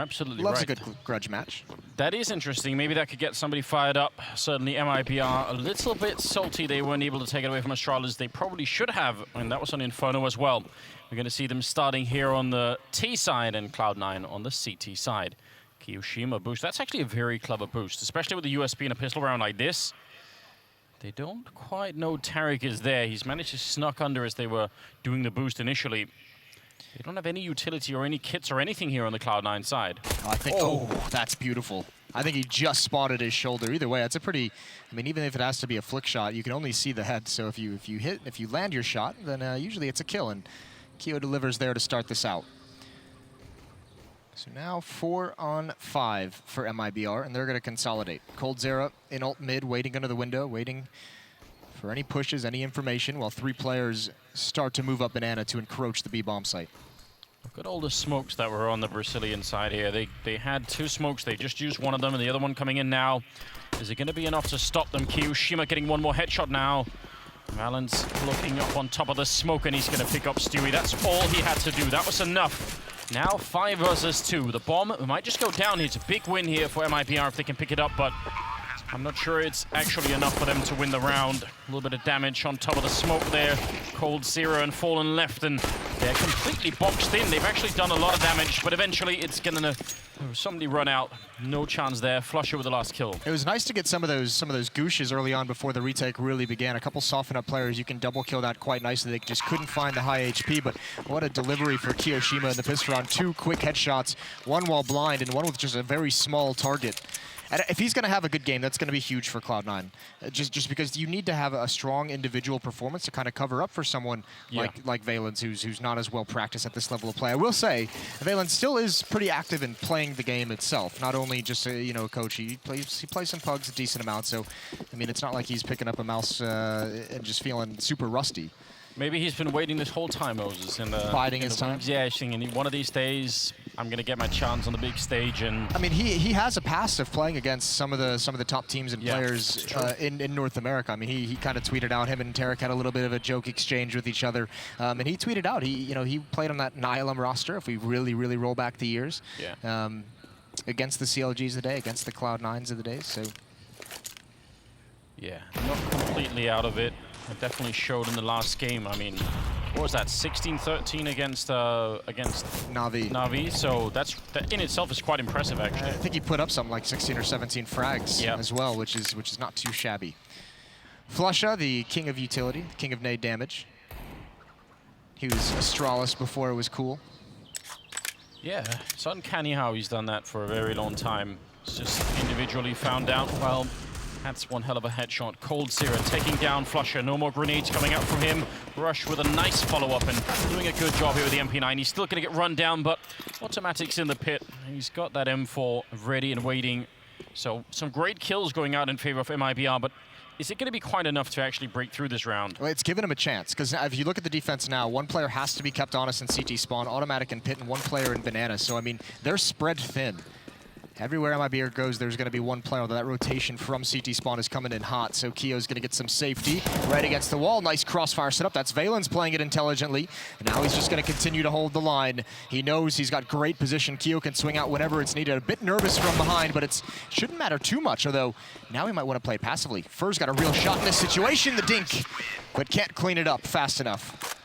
Absolutely Loves right. a good grudge match. That is interesting. Maybe that could get somebody fired up. Certainly mibr a little bit salty they weren't able to take it away from Astralis. They probably should have, and that was on Inferno as well. We're going to see them starting here on the T side and Cloud9 on the CT side. Kiyoshima boost. That's actually a very clever boost, especially with the USP in a pistol round like this. They don't quite know Tariq is there. He's managed to snuck under as they were doing the boost initially. They don't have any utility or any kits or anything here on the Cloud9 side. I think, oh, that's beautiful. I think he just spotted his shoulder. Either way, that's a pretty, I mean, even if it has to be a flick shot, you can only see the head. So if you land your shot, then usually it's a kill. And Keo delivers there to start this out. So now 4 on 5 for mibr, and they're going to consolidate. coldzera in ult mid, waiting under the window, waiting for any pushes, any information, while 3 players start to move up banana to encroach the B-bomb site. Look at all the smokes that were on the Brazilian side here. They had 2 smokes. They just used one of them, and the other one coming in now. Is it going to be enough to stop them? Kiyoshima getting one more headshot now. Valens looking up on top of the smoke, and he's going to pick up Stewie. That's all he had to do. That was enough. Now 5 versus 2. The bomb might just go down. It's a big win here for mibr if they can pick it up, but I'm not sure it's actually enough for them to win the round. A little bit of damage on top of the smoke there. coldzera and Fallen left, and they're completely boxed in. They've actually done a lot of damage, but eventually it's gonna somebody run out. No chance there. Flusher with the last kill. It was nice to get some of those gooshes early on before the retake really began. A couple soften up players, you can double kill that quite nicely. They just couldn't find the high HP, but what a delivery for Kiyoshima in the pistol round. 2 quick headshots, one while blind and one with just a very small target. And if he's going to have a good game, that's going to be huge for Cloud9. Just because you need to have a strong individual performance to kind of cover up for someone like Valens, who's not as well practiced at this level of play. I will say, Valens still is pretty active in playing the game itself. Not only just a coach, he plays some pugs a decent amount. So, I mean, it's not like he's picking up a mouse and just feeling super rusty. Maybe he's been waiting this whole time, Moses. Biding his time. Yeah, thinking one of these days I'm going to get my chance on the big stage. And I mean, he has a past of playing against some of the top teams and players in North America. I mean, he kind of tweeted out, him and Tariq had a little bit of a joke exchange with each other, and he tweeted out he played on that Nihilum roster. If we really roll back the years, against the CLGs of the day, against the Cloud9s of the day. So yeah, not completely out of it. It definitely showed in the last game. I mean, what was that? 16-13 against Na'Vi. So that in itself is quite impressive, actually. I think he put up something like 16 or 17 frags as well, which is not too shabby. Flusha, the king of utility, king of nade damage. He was Astralis before it was cool. Yeah, it's uncanny how he's done that for a very long time. It's just individually found out. Well, that's one hell of a headshot. coldzera taking down Flusher. No more grenades coming out from him. Rush with a nice follow-up and doing a good job here with the MP9. He's still going to get run down, but automatics in the pit. He's got that M4 ready and waiting. So some great kills going out in favor of mibr, but is it going to be quite enough to actually break through this round? Well, it's given him a chance, because if you look at the defense now, 1 player has to be kept honest in CT spawn, automatic in pit, and 1 player in banana. So, I mean, they're spread thin. Everywhere mibr goes, there's going to be 1 player. That rotation from CT spawn is coming in hot, so Keo's going to get some safety. Right against the wall, nice crossfire setup. That's Valens playing it intelligently. And now he's just going to continue to hold the line. He knows he's got great position. Keo can swing out whenever it's needed. A bit nervous from behind, but it shouldn't matter too much, although now he might want to play passively. Fur's got a real shot in this situation, the dink, but can't clean it up fast enough.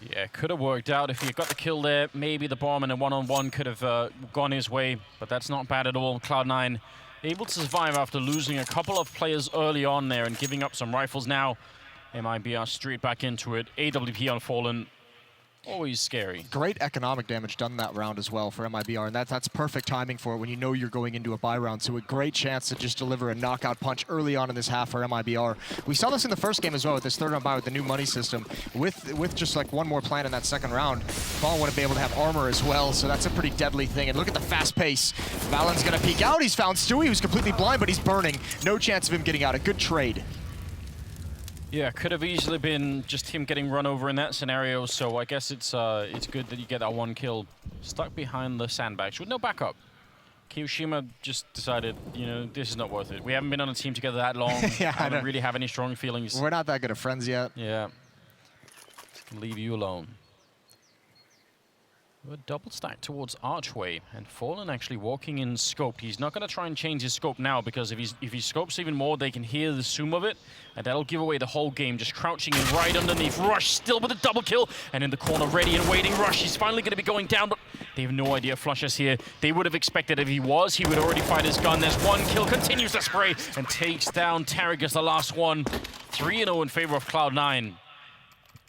Yeah, could have worked out. If he got the kill there, maybe the bomb and a one-on-one could have gone his way, but that's not bad at all. Cloud9 able to survive after losing a couple of players early on there and giving up some rifles. Now, mibr straight back into it. AWP on Fallen. Always scary. Great economic damage done that round as well for mibr, and that's perfect timing for it when you know you're going into a buy round. So a great chance to just deliver a knockout punch early on in this half for mibr. We saw this in the first game as well with this third round buy with the new money system. With just like 1 more plant in that second round, Fall wouldn't be able to have armor as well, so that's a pretty deadly thing. And look at the fast pace. Valen's gonna peek out. He's found Stewie, who's completely blind, but he's burning. No chance of him getting out. A good trade. Yeah, could have easily been just him getting run over in that scenario, so I guess it's good that you get that 1 kill. Stuck behind the sandbags with no backup. Kiyoshima just decided, this is not worth it. We haven't been on a team together that long. I don't really have any strong feelings. We're not that good of friends yet. Yeah. Just leave you alone. A double stack towards Archway, and Fallen actually walking in scoped. He's not going to try and change his scope now, because if he scopes even more, they can hear the zoom of it, and that'll give away the whole game. Just crouching in right underneath. Rush still with a double kill, and in the corner ready and waiting. Rush, he's finally going to be going down, but they have no idea Flusher's here. They would have expected if he was, he would already find his gun. There's one kill, continues to spray, and takes down Tarek as the last one. 3-0 in favor of Cloud9.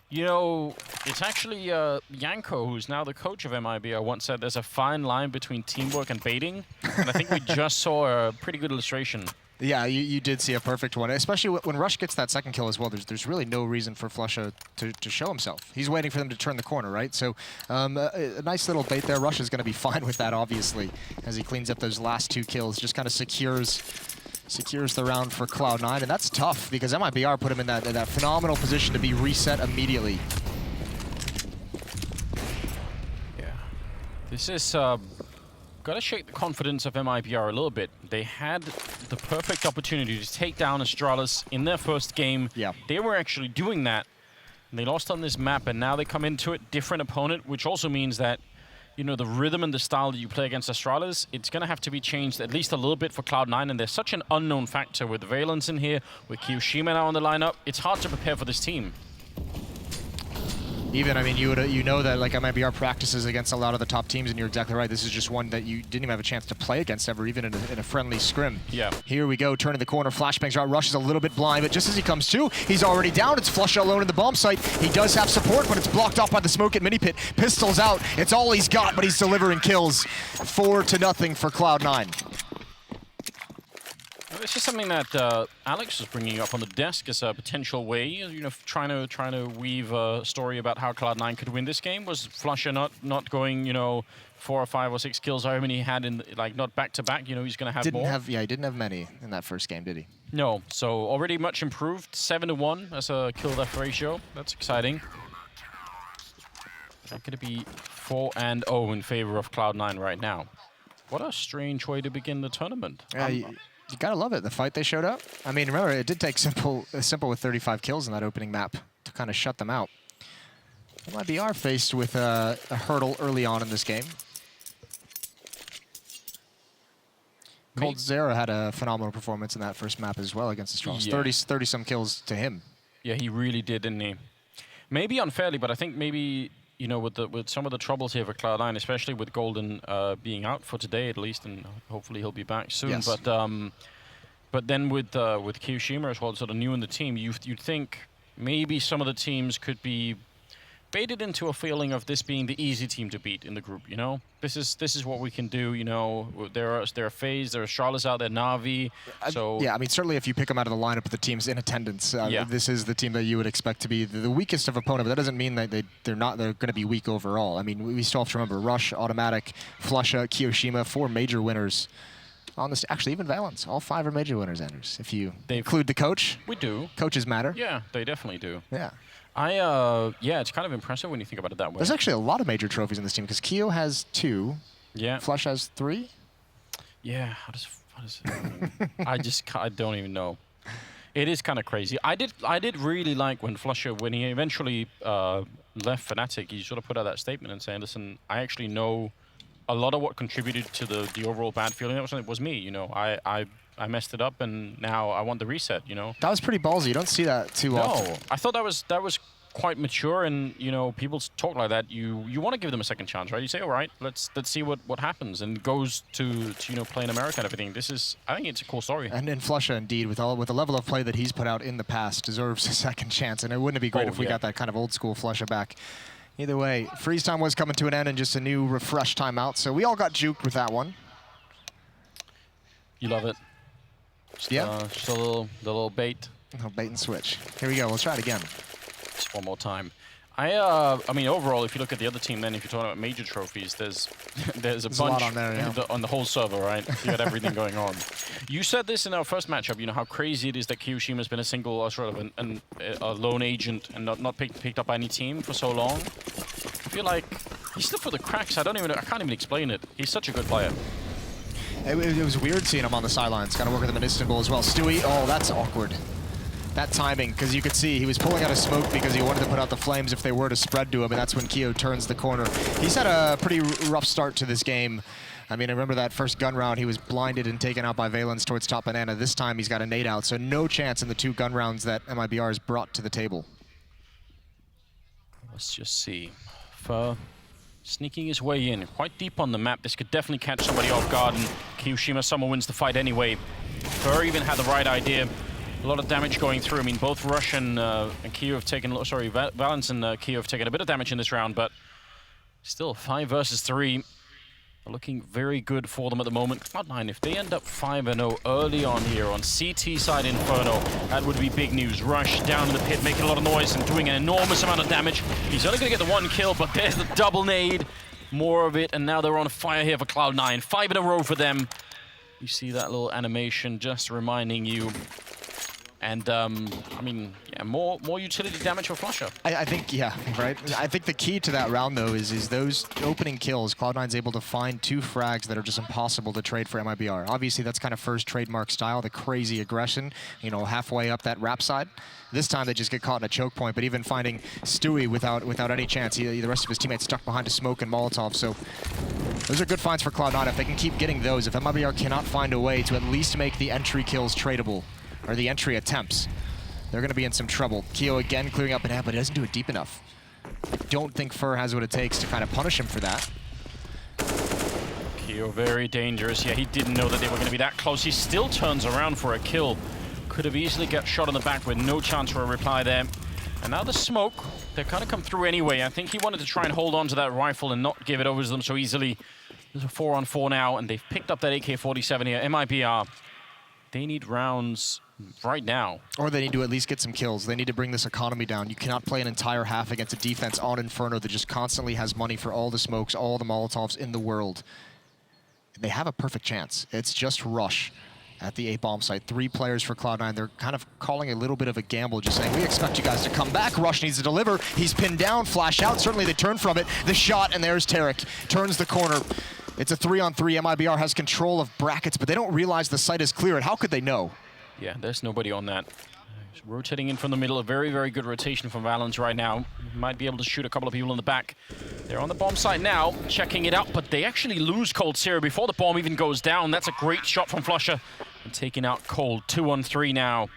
You know, it's actually Yanko, who's now the coach of mibr, once said there's a fine line between teamwork and baiting. And I think we just saw a pretty good illustration. Yeah, you did see a perfect one, especially when Rush gets that second kill as well. There's really no reason for Flusha to show himself. He's waiting for them to turn the corner, right? So a nice little bait there. Rush is going to be fine with that, obviously, as he cleans up those last 2 kills. Just kind of secures the round for Cloud9, and that's tough because mibr put him in that phenomenal position to be reset immediately. Yeah, this is gotta shake the confidence of mibr a little bit. They had the perfect opportunity to take down Astralis in their first game. Yeah, they were actually doing that. And they lost on this map, and now they come into it different opponent, which also means that, you know, the rhythm and the style that you play against Astralis, it's going to have to be changed at least a little bit for Cloud9, and there's such an unknown factor with Valence in here, with Kiyoshima now on the lineup. It's hard to prepare for this team. Even, I mean, you know that like mibr practices against a lot of the top teams, and you're exactly right. This is just one that you didn't even have a chance to play against ever, even in a friendly scrim. Yeah. Here we go, turning the corner, flashbangs out. Rush is a little bit blind, but just as he comes to, he's already down. It's Flusha alone in the bomb site. He does have support, but it's blocked off by the smoke at mini pit. Pistols out. It's all he's got, but he's delivering kills. 4-0 for Cloud9. This is something that Alex was bringing up on the desk as a potential way, you know, trying to weave a story about how Cloud9 could win this game. Was Flusha not going, you know, 4 or 5 or 6 kills, however many he had in, like, not back to back. You know, he's going to have more. Yeah, he didn't have many in that first game, did he? No. So already much improved. 7-1 as a kill-death ratio. That's exciting. That could be 4-0 in favor of Cloud9 right now. What a strange way to begin the tournament. Yeah, you gotta love it, the fight they showed up. I mean, remember, it did take Simple with 35 kills in that opening map to kind of shut them out. mibr faced with a hurdle early on in this game. coldzera had a phenomenal performance in that first map as well against Astralis. Yeah. 30-some kills to him. Yeah, he really did, didn't he? Maybe unfairly, but I think maybe, you know, with some of the troubles here for Cloud9, especially with Golden being out for today at least, and hopefully he'll be back soon. Yes. But then with Kiyoshima as well, sort of new in the team, you'd think maybe some of the teams could be baited into a feeling of this being the easy team to beat in the group. You know, this is what we can do. You know, there are FaZe, there are Charlottes out there, Na'Vi. So yeah, I mean, certainly if you pick them out of the lineup of the teams in attendance, this is the team that you would expect to be the weakest of opponent. But that doesn't mean that they're going to be weak overall. I mean, we still have to remember Rush, Automatic, Flusha, Kiyoshima, 4 major winners. On this, actually, even Valence, all 5 are major winners, Anders. If you include the coach, we do. Coaches matter. Yeah, they definitely do. Yeah. Yeah, it's kind of impressive when you think about it that way. There's actually a lot of major trophies in this team because Kyo has 2. Yeah. Flush has 3. Yeah. How does it? I don't even know. It is kind of crazy. I did really like when Flusha, when he eventually left Fnatic, he sort of put out that statement and saying, "Listen, I actually know a lot of what contributed to the overall bad feeling. That was me. You know, I messed it up, and now I want the reset, you know." That was pretty ballsy. You don't see that too often. No, I thought that was quite mature, and, you know, people talk like that. You want to give them a second chance, right? You say, all right, let's see what happens, and goes to you know, play in America and everything. I think it's a cool story. And Flusha, indeed, with the level of play that he's put out in the past, deserves a second chance, and it wouldn't it be great if we got that kind of old school Flusha back. Either way, freeze time was coming to an end and just a new refresh timeout, so we all got juked with that one. You love it. Yeah. Just a little bait. A bait and switch. Here we go. Let's try it again. Just one more time. I mean, overall, if you look at the other team, then if you're talking about major trophies, there's a bunch a lot on there, yeah. on the whole server, right? You got everything going on. You said this in our first matchup. You know how crazy it is that Kiyoshima has been a single, sort of a lone agent and not picked up by any team for so long. I feel like he's still for the cracks. I can't even explain it. He's such a good player. It was weird seeing him on the sidelines, kind of working the medicinal goal as well. Stewie, oh, that's awkward. That timing, because you could see he was pulling out a smoke because he wanted to put out the flames if they were to spread to him, and that's when Keo turns the corner. He's had a pretty rough start to this game. I mean, I remember that first gun round, he was blinded and taken out by Valens towards top banana. This time he's got a nade out, so no chance in the 2 gun rounds that mibr has brought to the table. Let's just see. Fer sneaking his way in, quite deep on the map. This could definitely catch somebody off guard, and Kiyoshima someone wins the fight anyway. Fer even had the right idea. A lot of damage going through. I mean, both Rush and Keo have taken, sorry, Valens and Keo have taken a bit of damage in this round, but still 5 versus 3. Looking very good for them at the moment. Cloud9, if they end up 5-0 early on here on CT side Inferno, that would be big news. Rush down in the pit, making a lot of noise and doing an enormous amount of damage. He's only going to get the 1 kill, but there's the double nade. More of it, and now they're on fire here for Cloud9. 5 in a row for them. You see that little animation just reminding you. And, I mean, yeah, more utility damage for flusha. I think, yeah, right? I think the key to that round, though, is those opening kills. Cloud9's able to find 2 frags that are just impossible to trade for mibr. Obviously, that's kind of first trademark style, the crazy aggression, you know, halfway up that wrap side. This time, they just get caught in a choke point, but even finding Stewie without any chance, the rest of his teammates stuck behind a smoke and Molotov, so those are good finds for Cloud9 if they can keep getting those. If mibr cannot find a way to at least make the entry kills tradable, or the entry attempts, they're going to be in some trouble. Keo again clearing up an amp, but he doesn't do it deep enough. I don't think Fer has what it takes to kind of punish him for that. Keo very dangerous. Yeah, he didn't know that they were going to be that close. He still turns around for a kill. Could have easily got shot in the back with no chance for a reply there. And now the smoke, they kind of come through anyway. I think he wanted to try and hold on to that rifle and not give it over to them so easily. There's a 4-on-4 now, and they've picked up that AK-47 here. mibr, they need rounds right now. Or they need to at least get some kills. They need to bring this economy down. You cannot play an entire half against a defense on Inferno that just constantly has money for all the smokes, all the Molotovs in the world. They have a perfect chance. It's just Rush at the A bomb site. 3 players for Cloud9. They're kind of calling a little bit of a gamble, just saying, we expect you guys to come back. Rush needs to deliver. He's pinned down, flash out. Certainly they turn from it. The shot, and there's Tarek. Turns the corner. It's a 3-on-3. mibr has control of brackets, but they don't realize the site is clear, and how could they know? Yeah, there's nobody on that. Rotating in from the middle, a very, very good rotation from Valens right now. Might be able to shoot a couple of people in the back. They're on the bomb site now, checking it out, but they actually lose Cold Zero before the bomb even goes down. That's a great shot from flusha. And taking out Cold, 2-on-3 now.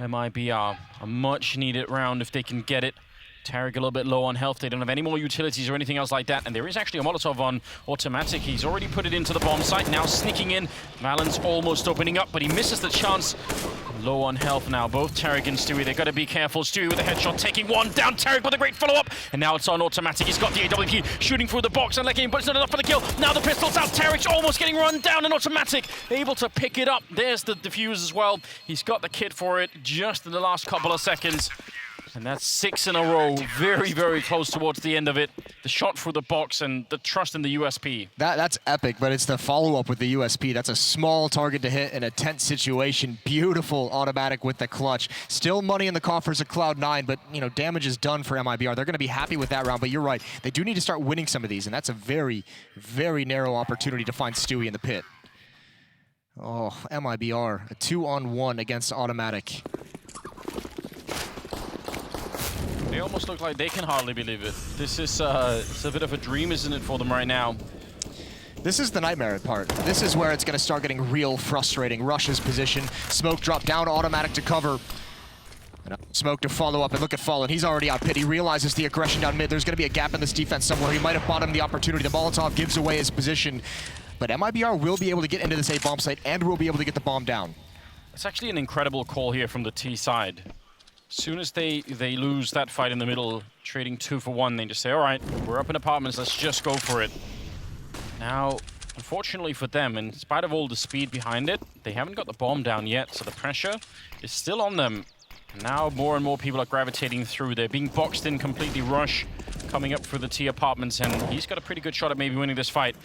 mibr, a much-needed round if they can get it. Tarek a little bit low on health. They don't have any more utilities or anything else like that. And there is actually a Molotov on automatic. He's already put it into the bomb site. Now sneaking in. Valens almost opening up, but he misses the chance. Low on health now. Both Tarek and Stewie. They've got to be careful. Stewie with a headshot, taking one down. Tarek with a great follow-up. And now it's on automatic. He's got the AWP shooting through the box and letting him, but it's not enough for the kill. Now the pistol's out. Tarek's almost getting run down and automatic. Able to pick it up. There's the defuse as well. He's got the kit for it just in the last couple of seconds. And that's 6 in a row, very, very close towards the end of it. The shot through the box and the trust in the USP. That's epic, but it's the follow-up with the USP. That's a small target to hit in a tense situation. Beautiful automatic with the clutch. Still money in the coffers of Cloud9, but you know, damage is done for mibr. They're going to be happy with that round, but you're right. They do need to start winning some of these, and that's a very, very narrow opportunity to find Stewie in the pit. Oh, mibr, a 2-on-1 against automatic. They almost look like they can hardly believe it. This is it's a bit of a dream, isn't it, for them right now? This is the nightmare part. This is where it's going to start getting real frustrating. Rush's position, smoke drop down, automatic to cover. And smoke to follow up, and look at Fallen. He's already out pit. He realizes the aggression down mid. There's going to be a gap in this defense somewhere. He might have bought him the opportunity. The Molotov gives away his position. But mibr will be able to get into this A bomb site, and will be able to get the bomb down. It's actually an incredible call here from the T side. As soon as they lose that fight in the middle, trading 2 for 1, they just say, all right, we're up in apartments, let's just go for it. Now, unfortunately for them, in spite of all the speed behind it, they haven't got the bomb down yet, so the pressure is still on them. Now more and more people are gravitating through. They're being boxed in completely. Rush coming up through the T apartments, and he's got a pretty good shot at maybe winning this fight.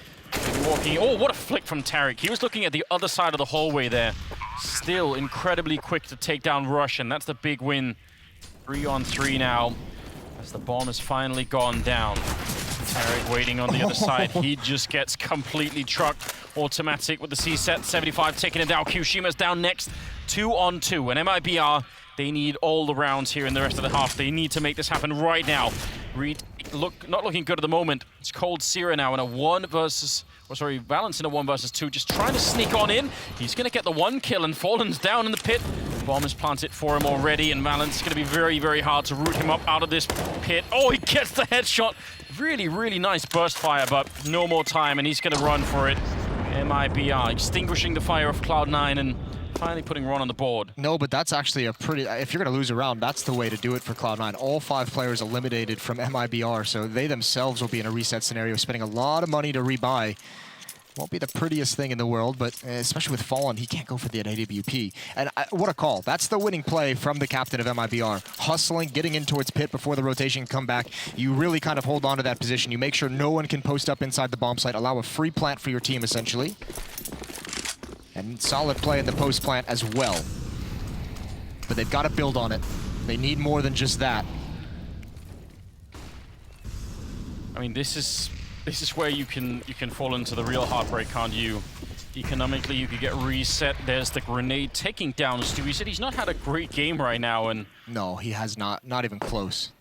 Walking. Oh, what a flick from Tarek. He was looking at the other side of the hallway there. Still incredibly quick to take down Rush, and that's the big win. 3-on-3 now, as the bomb has finally gone down. Tarek waiting on the other side. He just gets completely trucked. Automatic with the C-set. 75 taking him down. Kiyoshima's down next. 2-on-2, and mibr They need all the rounds here in the rest of the half. They need to make this happen right now. Reed, not looking good at the moment. It's Cold Sierra now in a Valence in a 1 versus 2, just trying to sneak on in. He's going to get the 1 kill, and Fallen's down in the pit. Bomb is planted for him already, and Valence is going to be very, very hard to root him up out of this pit. Oh, he gets the headshot. Really, really nice burst fire, but no more time, and he's going to run for it. mibr extinguishing the fire of Cloud9 and finally putting Ron on the board. No, but that's actually a pretty... If you're going to lose a round, that's the way to do it for Cloud9. All 5 players eliminated from mibr, so they themselves will be in a reset scenario, spending a lot of money to rebuy. Won't be the prettiest thing in the world, but especially with Fallen, he can't go for the AWP. And what a call. That's the winning play from the captain of mibr. Hustling, getting in towards pit before the rotation come back. You really kind of hold on to that position. You make sure no one can post up inside the bomb site, allow a free plant for your team, essentially. And solid play in the post plant as well. But they've got to build on it. They need more than just that. I mean, this is where you can fall into the real heartbreak, can't you? Economically, you could get reset. There's the grenade taking down Stu. He said he's not had a great game right now, and no, he has not even close.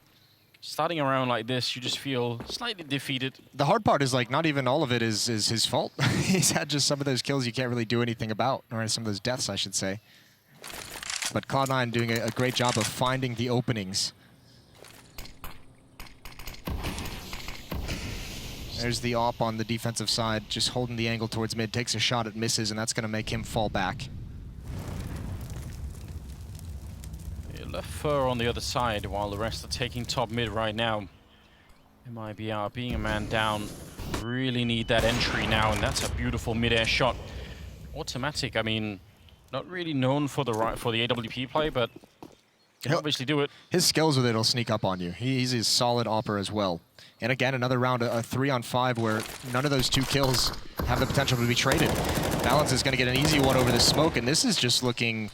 Starting around like this, you just feel slightly defeated. The hard part is, like, not even all of it is his fault. He's had just some of those kills you can't really do anything about, or some of those deaths, I should say. But Cloud9 doing a great job of finding the openings. There's the op on the defensive side, just holding the angle towards mid, takes a shot, it misses, and that's going to make him fall back. Left fur on the other side while the rest are taking top mid right now. mibr being a man down, really need that entry now, and that's a beautiful mid-air shot. Automatic, I mean, not really known for the AWP play, but can obviously do it. His skills with it will sneak up on you. He's a solid opper as well. And again, another round, a 3-on-5 where none of those 2 kills have the potential to be traded. Valence is going to get an easy one over the smoke, and this is just looking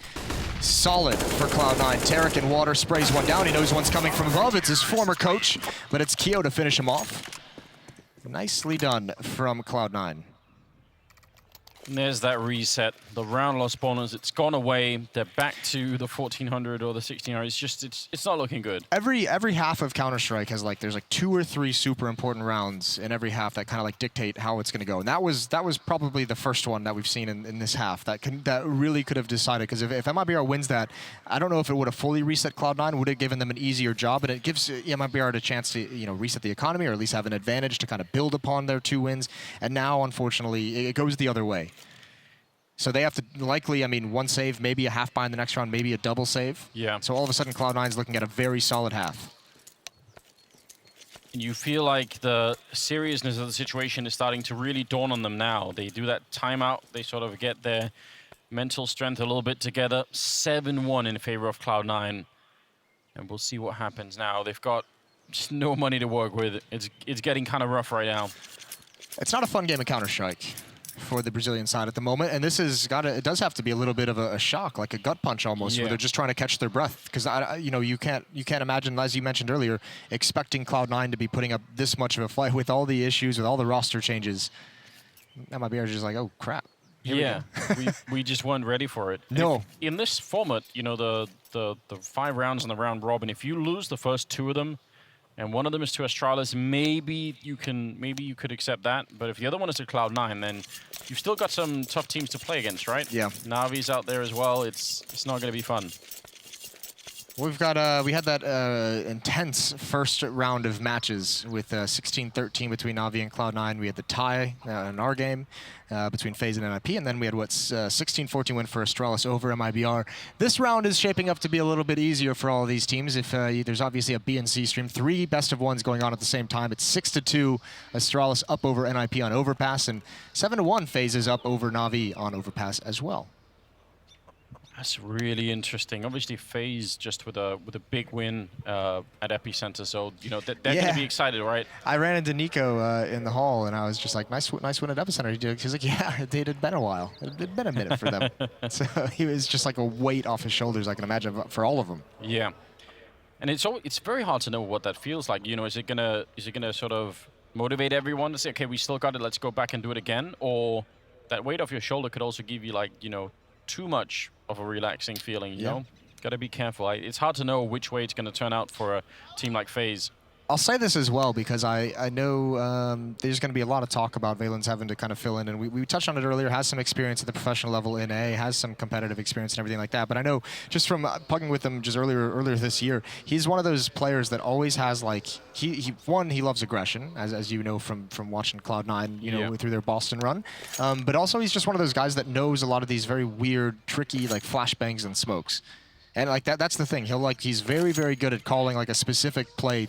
solid for Cloud9. Tarek in water sprays one down. He knows one's coming from above. It's his former coach, but it's Keo to finish him off. Nicely done from Cloud9. And there's that reset. The round loss bonus, it's gone away. They're back to the 1400 or the 1600. It's just, it's not looking good. Every half of Counter-Strike has there's 2 or 3 super important rounds in every half that kind of dictate how it's going to go. And that was probably the first one that we've seen in this half that really could have decided. Because if mibr wins that, I don't know if it would have fully reset Cloud9, would have given them an easier job, and it gives mibr a chance to reset the economy, or at least have an advantage to kind of build upon their 2 wins. And now, unfortunately, it goes the other way. So they have to likely, 1 save, maybe a half buy in the next round, maybe a double save. Yeah. So all of a sudden, Cloud9's looking at a very solid half. And you feel like the seriousness of the situation is starting to really dawn on them now. They do that timeout. They sort of get their mental strength a little bit together. 7-1 in favor of Cloud9. And we'll see what happens now. They've got just no money to work with. It's getting kind of rough right now. It's not a fun game of Counter-Strike for the Brazilian side at the moment, and this has it does have to be a little bit of a shock, like a gut punch almost, where they're just trying to catch their breath, because you can't imagine, as you mentioned earlier, expecting Cloud9 to be putting up this much of a fight with all the issues, with all the roster changes. mibr is just like, oh crap. we just weren't ready for it. No. In this format, the 5 rounds in the round robin, if you lose the first 2 of them, and one of them is to Astralis, maybe you could accept that. But if the other one is to Cloud9, then you've still got some tough teams to play against, right? Yeah. Navi's out there as well. It's not going to be fun. We've got we had that intense first round of matches with 16-13 between Navi and Cloud9. We had the tie in our game between FaZe and NIP, and then we had 16-14 win for Astralis over mibr. This round is shaping up to be a little bit easier for all of these teams. If there's obviously a B and C stream, 3 best of 1s going on at the same time. It's 6-2 Astralis up over NIP on Overpass, and 7-1 FaZe is up over Navi on Overpass as well. That's really interesting. Obviously, FaZe just with a big win at Epicenter, so they're going to be excited, right? I ran into Nico in the hall, and I was just like, "Nice win at Epicenter." He's like, "Yeah, it had been a while. It had been a minute for them." So he was just like a weight off his shoulders, I can imagine, for all of them. Yeah, and it's very hard to know what that feels like. Is it gonna sort of motivate everyone to say, "Okay, we still got it. Let's go back and do it again," or that weight off your shoulder could also give you too much of a relaxing feeling, you know? Got to be careful. It's hard to know which way it's going to turn out for a team like FaZe. I'll say this as well because I know there's going to be a lot of talk about Valen's having to kind of fill in, and we touched on it earlier, has some experience at the professional level in A, has some competitive experience and everything like that, but I know just from plugging with him just earlier this year, he's one of those players that always has like, he loves aggression, as you know from watching Cloud9, you know, through their Boston run, but also he's just one of those guys that knows a lot of these very weird, tricky like flashbangs and smokes. And like that's the thing, he's very, very good at calling like a specific play,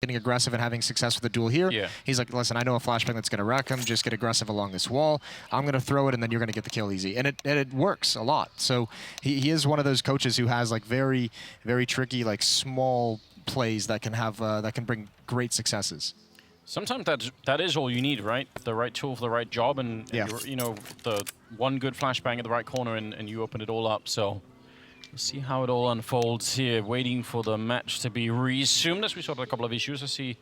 getting aggressive and having success with the duel here. Yeah. He's like, listen, I know a flashbang that's going to wreck him. Just get aggressive along this wall. I'm going to throw it, and then you're going to get the kill easy. And it works a lot. So he is one of those coaches who has like very, very tricky, like small plays that can have that can bring great successes. Sometimes that is all you need, right? The right tool for the right job, and yeah, you know, the one good flashbang at the right corner, and you open it all up. So. We'll see how it all unfolds here, waiting for the match to be resumed as we saw a couple of issues. I see a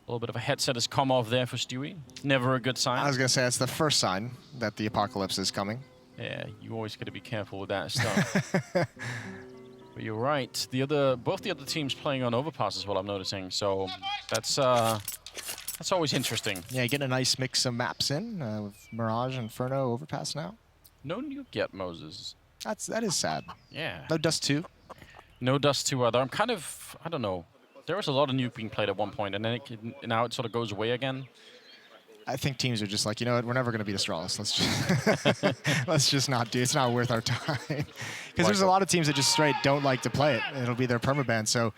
little bit of a headset has come off there for Stewie. Never a good sign. I was going to say, it's the first sign that the apocalypse is coming. Yeah, you always got to be careful with that stuff. But you're right. Both the other teams playing on overpass is what I'm noticing. So that's always interesting. Yeah, getting a nice mix of maps in with Mirage and Inferno overpass now. No nuke yet, Moses. That is sad. Yeah. No Dust 2. No Dust 2 either. I'm kind of, I don't know. There was a lot of nuke being played at one point, and then now it sort of goes away again. I think teams are just like, you know what, we're never going to beat Astralis. Let's just not do it. It's not worth our time. Because there's a lot of teams that just straight don't like to play it. It'll be their permaban. So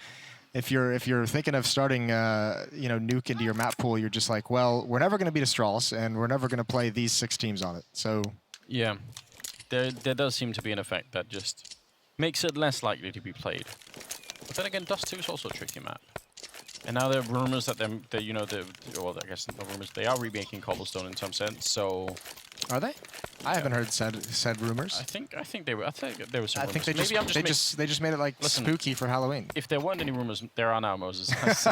if you're thinking of starting, you know, nuke into your map pool, you're just like, well, we're never going to beat Astralis, and we're never going to play these 6 teams on it. So yeah. There does seem to be an effect that just makes it less likely to be played. But then again, Dust 2 is also a tricky map. And now there are rumors that you know, well, I guess no rumors. They are remaking Cobblestone in some sense. So, are they? I haven't heard said rumors. I think there were some rumors. I think they just made it like spooky for Halloween. If there weren't any rumors, there are now, Moses.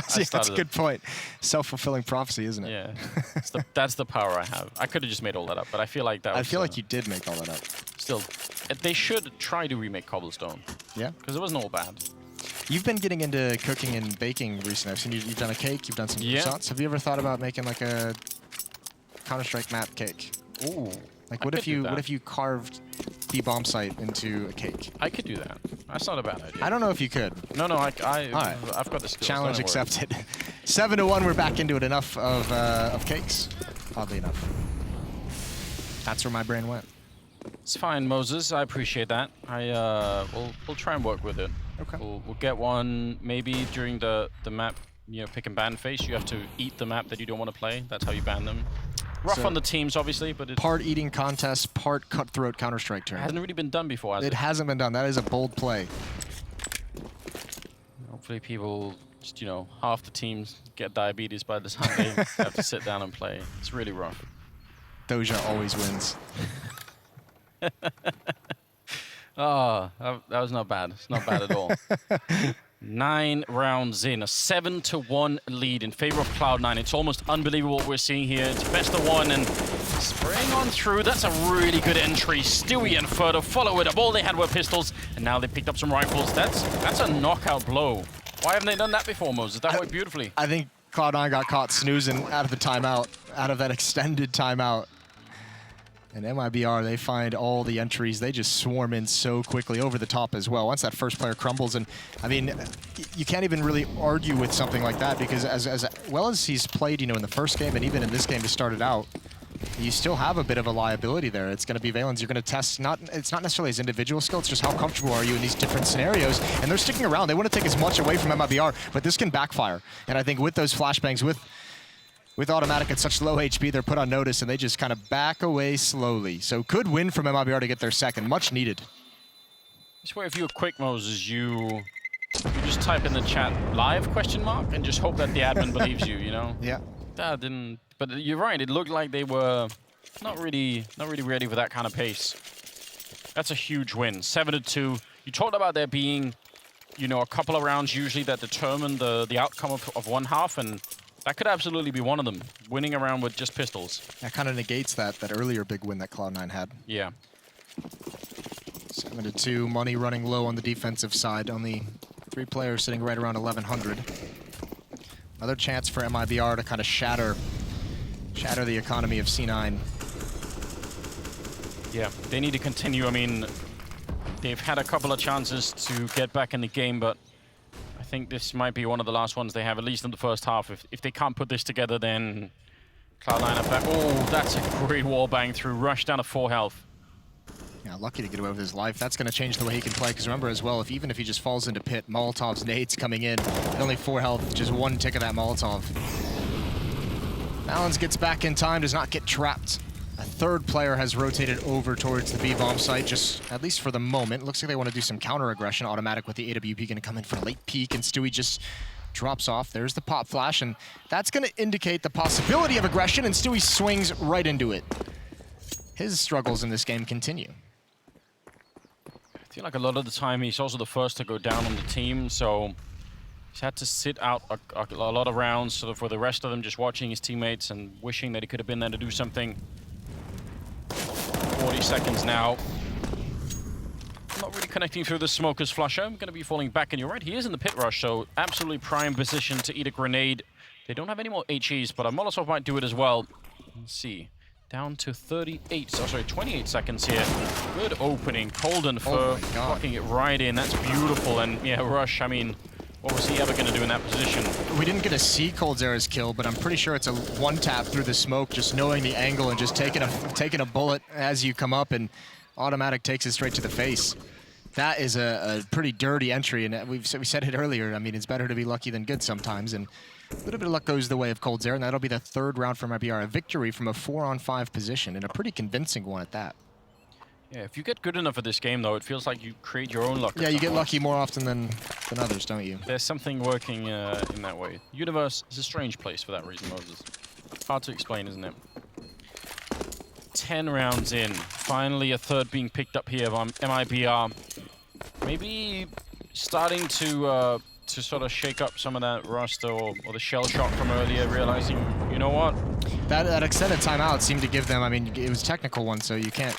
See, that's a good point. Self-fulfilling prophecy, isn't it? Yeah, that's the power I have. I could have just made all that up, but I feel like that. I feel like you did make all that up. Still, they should try to remake Cobblestone. Yeah, because it wasn't all bad. You've been getting into cooking and baking recently. I've seen you've done a cake, you've done some croissants. Have you ever thought about making like a Counter-Strike map cake? Ooh. Like what if you carved the bomb site into a cake? I could do that. That's not a bad idea. I don't know if you could. No, I've got the skills. Challenge accepted. 7-1, we're back into it. Enough of cakes, oddly enough. That's where my brain went. It's fine, Moses. I appreciate that. We'll try and work with it. Okay. We'll get one maybe during the map, you know, pick and ban phase. You have to eat the map that you don't want to play. That's how you ban them. Rough on the teams, obviously, but it's part eating contest, part cutthroat Counter-Strike tournament. Hasn't really been done before, has it? It hasn't been done. That is a bold play. Hopefully people, just, you know, half the teams get diabetes by the time they have to sit down and play. It's really rough. Doja always wins. Oh, that was not bad. It's not bad at all. 9 rounds in, a 7-1 lead in favor of Cloud9. It's almost unbelievable what we're seeing here. It's best of 1 and spraying on through. That's a really good entry. Stewie and Ferdo follow it up. All they had were pistols, and now they picked up some rifles. That's a knockout blow. Why haven't they done that before, Moses? That worked beautifully. I think Cloud9 got caught snoozing out of the timeout, out of that extended timeout. And mibr, they find all the entries. They just swarm in so quickly over the top as well. Once that first player crumbles, and I mean, you can't even really argue with something like that because as well as he's played, you know, in the first game and even in this game to start it out, you still have a bit of a liability there. It's going to be Valen's. You're going to test, it's not necessarily his individual skill, it's just how comfortable are you in these different scenarios. And they're sticking around. They want to take as much away from mibr, but this can backfire. And I think with those flashbangs, with automatic at such low HP, they're put on notice and they just kind of back away slowly. So good win from mibr to get their second, much needed. This way, if you're quick, Moses, you just type in the chat live ? And just hope that the admin believes you, you know? Yeah. That didn't, but you're right, it looked like they were not really ready for that kind of pace. That's a huge win, 7-2. You talked about there being, you know, a couple of rounds usually that determine the outcome of one half, and that could absolutely be one of them, winning a round with just pistols. That kind of negates that earlier big win that Cloud9 had. Yeah. 7-2, money running low on the defensive side. Only 3 players sitting right around 1,100. Another chance for mibr to kind of shatter the economy of C9. Yeah, they need to continue. I mean, they've had a couple of chances to get back in the game, but I think this might be one of the last ones they have, at least in the first half. If they can't put this together, then Cloud9 are back. Oh, that's a great wall bang through. Rush down to 4 health. Yeah, lucky to get away with his life. That's going to change the way he can play, because remember as well, even if he just falls into pit, Molotov's nades coming in, only 4 health, just 1 tick of that Molotov. Valens gets back in time, does not get trapped. A 3rd player has rotated over towards the B-bomb site, just at least for the moment. Looks like they want to do some counter-aggression. Automatic with the AWP going to come in for a late peek, and Stewie just drops off. There's the pop flash, and that's going to indicate the possibility of aggression, and Stewie swings right into it. His struggles in this game continue. I feel like a lot of the time he's also the first to go down on the team, so he's had to sit out a lot of rounds sort of for the rest of them, just watching his teammates and wishing that he could have been there to do something. 40 seconds now. Not really connecting through the smoker's flusher. I'm going to be falling back, and you're right, he is in the pit rush, so absolutely prime position to eat a grenade. They don't have any more HEs, but a Molotov might do it as well. Let's see. Down to 28 seconds here. Good opening. Colden for fucking it right in. That's beautiful. And yeah, Rush, I mean, what was he ever going to do in that position? We didn't get to see coldzera's kill, but I'm pretty sure it's a 1-tap through the smoke, just knowing the angle and just taking a bullet as you come up, and automatic takes it straight to the face. That is a pretty dirty entry, and we said it earlier. I mean, it's better to be lucky than good sometimes, and a little bit of luck goes the way of coldzera, and that'll be the 3rd round for mibr. A victory from a 4-on-5 position, and a pretty convincing one at that. Yeah, if you get good enough at this game, though, it feels like you create your own luck. Yeah, you get lucky more often than others, don't you? There's something working in that way. Universe is a strange place for that reason, Moses. Hard to explain, isn't it? 10 rounds in. Finally, a 3rd being picked up here by mibr. Maybe starting to sort of shake up some of that rust or the shell shock from earlier, realizing, you know what? That extended timeout seemed to give them, I mean, it was a technical one, so you can't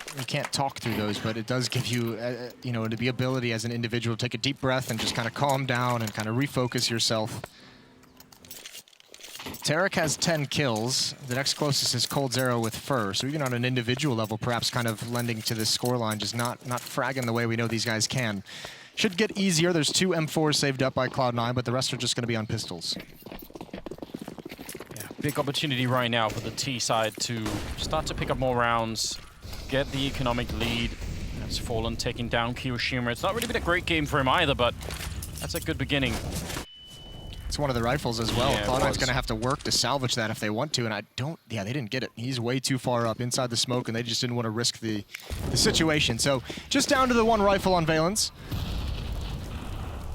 talk through those, but it does give you, you know, the ability as an individual to take a deep breath and just kind of calm down and kind of refocus yourself. Tarek has 10 kills. The next closest is coldzera with Fur, so even on an individual level, perhaps kind of lending to this scoreline, just not fragging the way we know these guys can. Should get easier. There's 2 M4s saved up by Cloud9, but the rest are just going to be on pistols. Yeah, big opportunity right now for the T side to start to pick up more rounds, get the economic lead. That's Fallen taking down Kiyoshima. It's not really been a great game for him either, but that's a good beginning. It's one of the rifles as well. Yeah, Cloud9's going to have to work to salvage that if they want to, and yeah, they didn't get it. He's way too far up inside the smoke, and they just didn't want to risk the situation. So just down to the 1 rifle on Valens.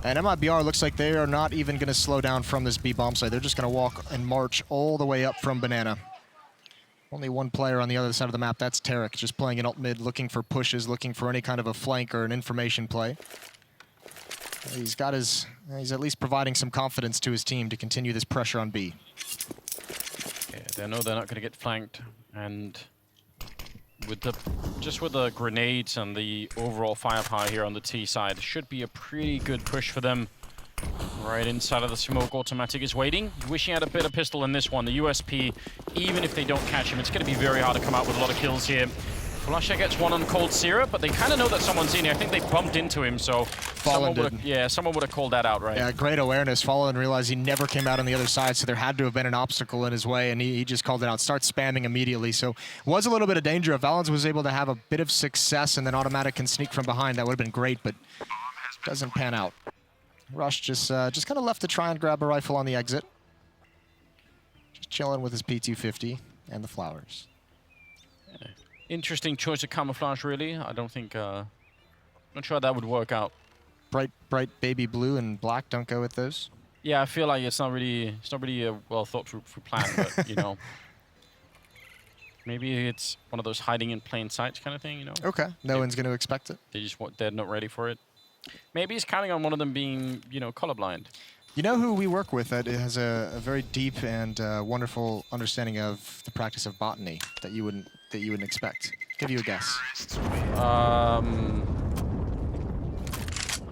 And mibr looks like they are not even going to slow down from this B-bomb site. They're just going to walk and march all the way up from Banana. Only 1 player on the other side of the map. That's Tarek, just playing an alt mid, looking for pushes, looking for any kind of a flank or an information play. He's at least providing some confidence to his team to continue this pressure on B. Yeah, they know they're not going to get flanked, and with the grenades and the overall firepower here on the T side, should be a pretty good push for them. Right inside of the smoke, automatic is waiting. Wishing had a better pistol in this one. The USP, even if they don't catch him, it's going to be very hard to come out with a lot of kills here. Flusher gets 1 on coldzera, but they kind of know that someone's in here. I think they bumped into him, so someone would have called that out, right? Yeah, great awareness. Fallen realized he never came out on the other side, so there had to have been an obstacle in his way, and he just called it out. Starts spamming immediately, so was a little bit of danger. If Valens was able to have a bit of success and then automatic can sneak from behind, that would have been great, but doesn't pan out. Rush just kind of left to try and grab a rifle on the exit. Just chilling with his P250 and the flowers. Yeah. Interesting choice of camouflage, really. I don't think, not sure that would work out. Bright baby blue and black don't go with those. Yeah, I feel like it's not really a well thought through plan, but you know, maybe it's one of those hiding in plain sight kind of thing, you know. Okay, no one's going to expect it. They're not ready for it. Maybe he's counting on one of them being, you know, colorblind. You know who we work with that has a very deep and wonderful understanding of the practice of botany that you wouldn't expect? Give you a guess.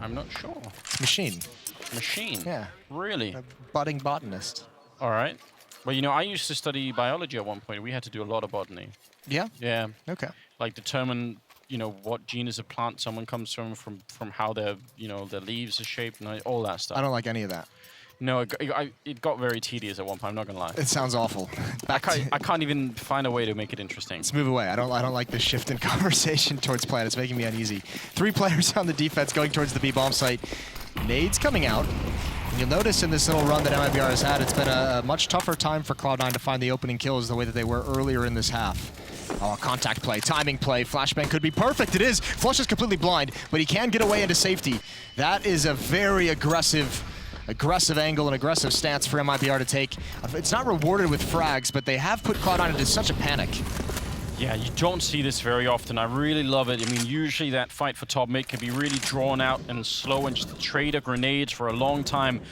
I'm not sure. Machine. Machine? Yeah. Really? A budding botanist. All right. Well, you know, I used to study biology at one point. We had to do a lot of botany. Yeah? Yeah. Okay. Like determine, you know, what genus of plant someone comes from how their, you know, their leaves are shaped and all that stuff. I don't like any of that. No, it got very tedious at one point. I'm not gonna lie. It sounds awful. I can't even find a way to make it interesting. Let's move away. I don't like this shift in conversation towards plan. It's making me uneasy. 3 players on the defense going towards the B bomb site. Nades coming out. And you'll notice in this little run that mibr has had, it's been a much tougher time for Cloud9 to find the opening kills the way that they were earlier in this half. Oh, contact play, timing play, flashbang could be perfect. It is. Flush is completely blind, but he can get away into safety. That is a very aggressive angle and aggressive stance for mibr to take. It's not rewarded with frags, but they have put Cloud9 into such a panic. Yeah, you don't see this very often. I really love it. I mean, usually that fight for top mid can be really drawn out and slow and just trade a grenades for a long time.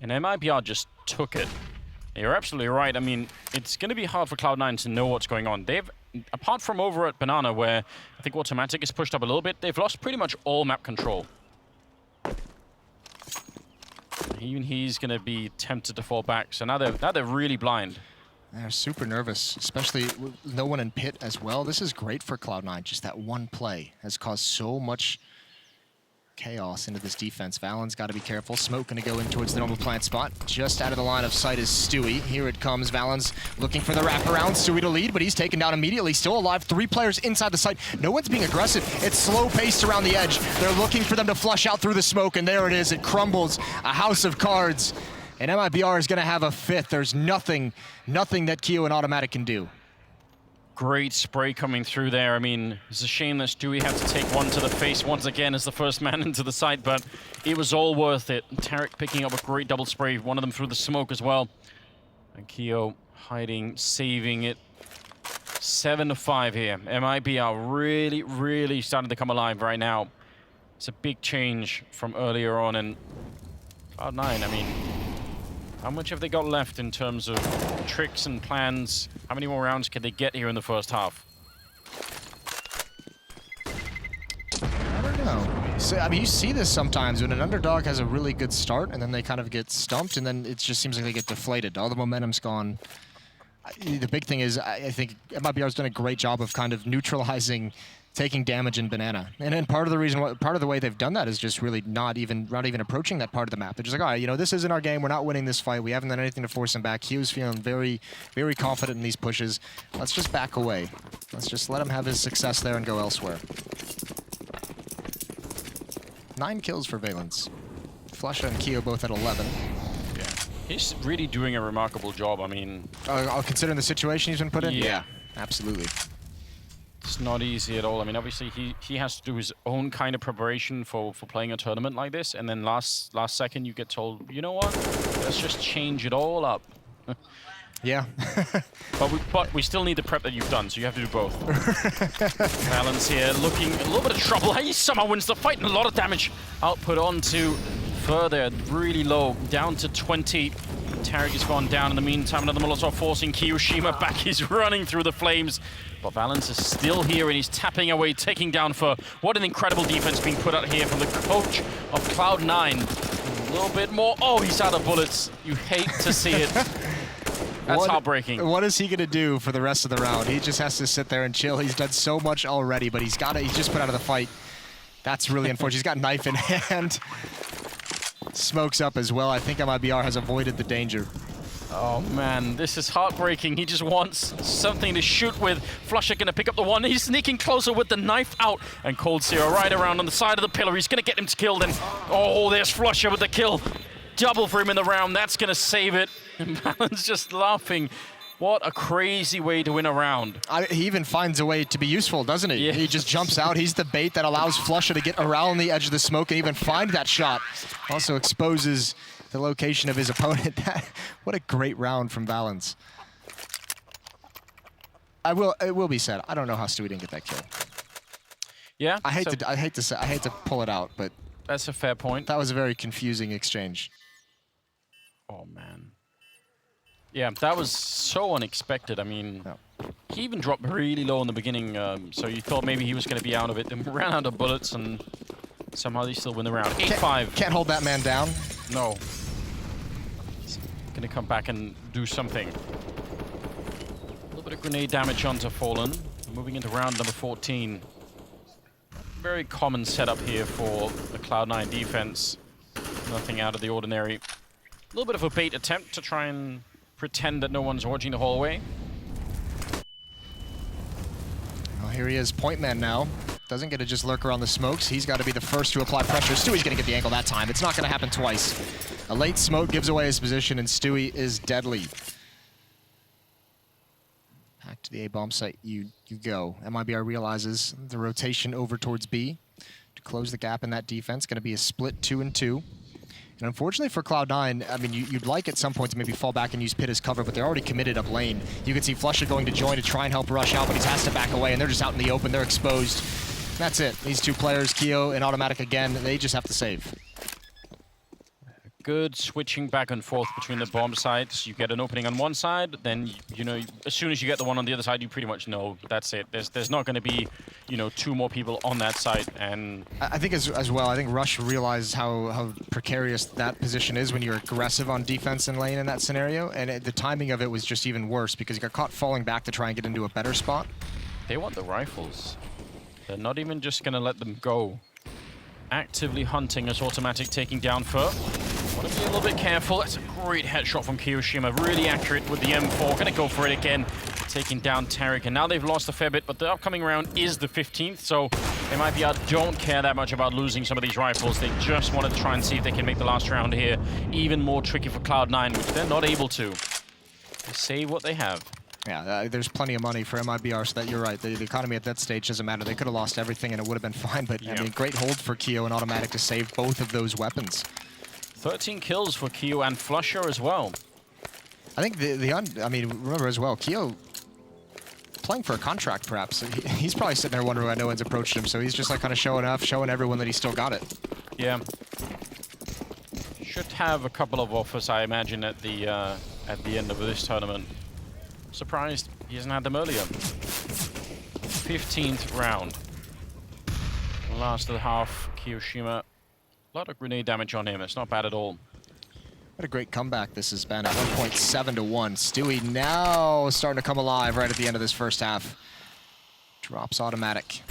And mibr just took it. You're absolutely right. I mean, it's going to be hard for Cloud9 to know what's going on. They've, apart from over at Banana, where I think Automatic is pushed up a little bit, they've lost pretty much all map control. Even he's going to be tempted to fall back. So now they're really blind. They're super nervous, especially with no one in pit as well. This is great for Cloud9. Just that one play has caused so much chaos into this defense. Valen's got to be careful. Smoke going to go in towards the normal plant spot. Just out of the line of sight is Stewie. Here it comes. Valen's looking for the wraparound. Stewie to lead, but he's taken down immediately. Still alive. 3 players inside the site. No one's being aggressive. It's slow-paced around the edge. They're looking for them to flush out through the smoke, and there it is. It crumbles. A house of cards. And mibr is going to have a 5th. There's nothing that Keo and Automatic can do. Great spray coming through there. I mean, it's a shame that Stewie had to take one to the face once again as the first man into the site, but it was all worth it. Tarek picking up a great double spray, one of them through the smoke as well. And Keo hiding, saving it. 7-5 here. mibr really starting to come alive right now. It's a big change from earlier on, and Cloud9, I mean, how much have they got left in terms of tricks and plans? How many more rounds can they get here in the first half? I don't know. So, I mean, you see this sometimes when an underdog has a really good start and then they kind of get stumped and then it just seems like they get deflated. All the momentum's gone. The big thing is, I think mibr's done a great job of kind of neutralizing taking damage in Banana. And then part of the way they've done that is just really not even approaching that part of the map. They're just like, all right, you know, this isn't our game. We're not winning this fight. We haven't done anything to force him back. Hugh's feeling very, very confident in these pushes. Let's just back away. Let's just let him have his success there and go elsewhere. 9 kills for Valence. Flusha and Keo both at 11. Yeah, he's really doing a remarkable job. I mean, considering the situation he's been put in? Yeah. Absolutely. It's not easy at all. I mean, obviously he has to do his own kind of preparation for playing a tournament like this, and then last second you get told, you know what? Let's just change it all up. Yeah. but we still need the prep that you've done, so you have to do both. Valence here looking a little bit of trouble. He somehow wins the fight and a lot of damage output onto further, really low, down to 20. Tarek has gone down in the meantime. Another Molotov forcing Kiyoshima back. He's running through the flames. But Valence is still here and he's tapping away, taking down for what an incredible defense being put out here from the coach of Cloud9. A little bit more. Oh, he's out of bullets. You hate to see it. That's heartbreaking. What is he going to do for the rest of the round? He just has to sit there and chill. He's done so much already, but he's just put out of the fight. That's really unfortunate. He's got knife in hand. Smokes up as well. I think mibr has avoided the danger. Oh man, this is heartbreaking. He just wants something to shoot with. Flusha gonna pick up the one. He's sneaking closer with the knife out. And Cold Zero right around on the side of the pillar. He's gonna get him killed. And oh, there's Flusha with the kill. Double for him in the round. That's gonna save it. And Valence just laughing. What a crazy way to win a round. He even finds a way to be useful, doesn't he? Yeah. He just jumps out. He's the bait that allows Flusha to get around the edge of the smoke and even find that shot. Also exposes the location of his opponent. What a great round from Valence. It will be said, I don't know how Stewie didn't get that kill. Yeah. I hate to pull it out, but that's a fair point. that was a very confusing exchange. Oh man. Yeah, that was so unexpected. I mean, He even dropped really low in the beginning, so you thought maybe he was going to be out of it. Then ran out of bullets, and somehow they still win the round. 8-5. Can't hold that man down. No. He's going to come back and do something. A little bit of grenade damage onto Fallen. Moving into round number 14. Very common setup here for the Cloud9 defense. Nothing out of the ordinary. A little bit of a bait attempt to try and pretend that no one's watching the hallway. Well, here he is, point man now. Doesn't get to just lurk around the smokes. He's got to be the first to apply pressure. Stewie's going to get the angle that time. It's not going to happen twice. A late smoke gives away his position, and Stewie is deadly. Back to the A-bomb site you go. mibr realizes the rotation over towards B to close the gap in that defense. Going to be a split 2-2. And unfortunately for Cloud9, I mean, you'd like at some point to maybe fall back and use Pit as cover, but they're already committed up lane. You can see Flusher going to join to try and help rush out, but he has to back away, and they're just out in the open. They're exposed. That's it. These two players, Keo and Automatic again, they just have to save. Good switching back and forth between the bomb sites. You get an opening on one side, then, you know, as soon as you get the one on the other side, you pretty much know that's it. There's not going to be, you know, two more people on that site. And I think as well, I think Rush realized how precarious that position is when you're aggressive on defense in lane in that scenario. And the timing of it was just even worse because he got caught falling back to try and get into a better spot. They want the rifles. They're not even just going to let them go. Actively hunting as Automatic taking down Fur. Want to be a little bit careful. That's a great headshot from Kiyoshima. Really accurate with the M4. Going to go for it again. Taking down Tarek. And now they've lost a fair bit, but the upcoming round is the 15th, so they might be don't care that much about losing some of these rifles. They just want to try and see if they can make the last round here even more tricky for Cloud9, which they're not able to. They save what they have. Yeah, there's plenty of money for mibr, so that you're right. The economy at that stage doesn't matter. They could have lost everything and it would have been fine, but I mean, great hold for Keo and Automatic to save both of those weapons. 13 kills for Keo and Flusher as well. I think I mean, remember as well, Keo playing for a contract perhaps. He's probably sitting there wondering why no one's approached him, so he's just like kind of showing off, showing everyone that he still got it. Yeah. Should have a couple of offers, I imagine, at the end of this tournament. Surprised he hasn't had them earlier. 15th round. Last of the half, Kiyoshima. A lot of grenade damage on him. It's not bad at all. What a great comeback this has been at 1.7 to 1. Stewie now starting to come alive right at the end of this first half. Drops Automatic.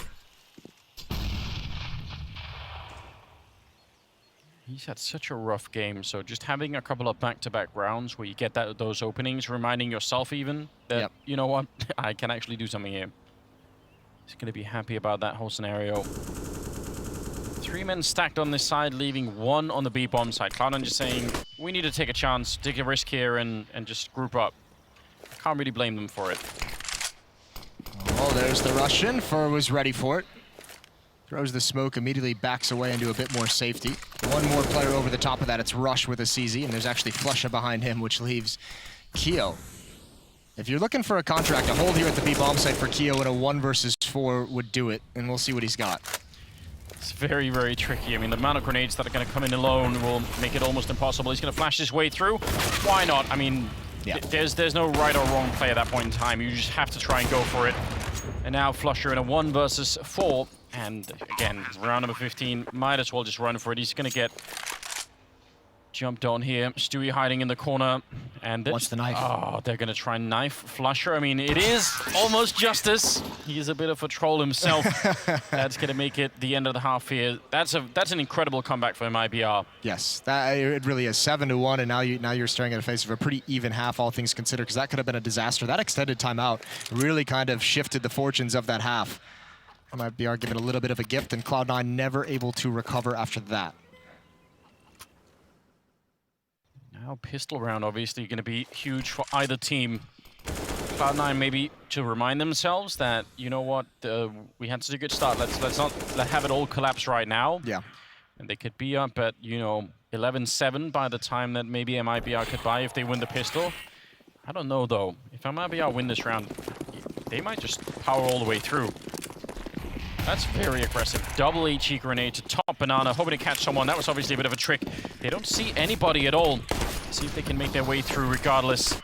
He's had such a rough game, so just having a couple of back-to-back rounds where you get those openings, reminding yourself even that, you know what, I can actually do something here. He's going to be happy about that whole scenario. 3 men stacked on this side, leaving 1 on the B-bomb side. Cloud9 just saying, we need to take a chance, take a risk here, and just group up. I can't really blame them for it. Oh, there's the Russian. Fur was ready for it. Throws the smoke, immediately backs away into a bit more safety. One more player over the top of that, it's Rush with a CZ, and there's actually Flusha behind him, which leaves Keo. If you're looking for a contract, a hold here at the B-bomb site for Keo in a 1 versus 4 would do it, and we'll see what he's got. It's very, very tricky. I mean, the amount of grenades that are going to come in alone will make it almost impossible. He's going to flash his way through. Why not? I mean, there's no right or wrong play at that point in time. You just have to try and go for it. And now Flusher in a 1 versus 4. And again, round number 15, might as well just run for it. He's going to get jumped on here. Stewie hiding in the corner. And what's the knife? Oh, they're going to try and knife Flusher. I mean, it is almost justice. He's a bit of a troll himself. That's going to make it the end of the half here. That's an incredible comeback for mibr. Yes, it really is. 7 to 1, and now you're staring at a face of a pretty even half, all things considered, because that could have been a disaster. That extended timeout really kind of shifted the fortunes of that half. mibr giving a little bit of a gift, and Cloud9 never able to recover after that. Now pistol round obviously going to be huge for either team. Cloud9 maybe to remind themselves that, you know what, we had such a good start. Let's not have it all collapse right now. Yeah. And they could be up at, you know, 11-7 by the time that maybe mibr could buy if they win the pistol. I don't know though. If mibr win this round, they might just power all the way through. That's very aggressive. Double HE grenade to top Banana, hoping to catch someone. That was obviously a bit of a trick. They don't see anybody at all. See if they can make their way through regardless.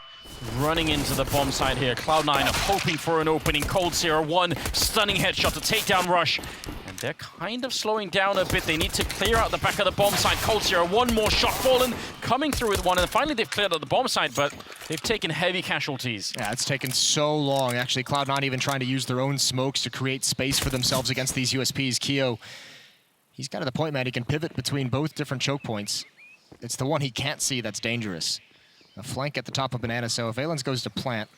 running into the bomb side here. Cloud9 hoping for an opening. Coldzera, one stunning headshot to take down Rush. And they're kind of slowing down a bit. They need to clear out the back of the bomb side. Coldzera, one more shot. Fallen coming through with one. And finally they've cleared out the bomb side, but they've taken heavy casualties. Yeah, it's taken so long. Actually, Cloud9 even trying to use their own smokes to create space for themselves against these USPs. Keo, he's got to the point, man, he can pivot between both different choke points. It's the one he can't see that's dangerous. A flank at the top of Banana, so if Valens goes to plant,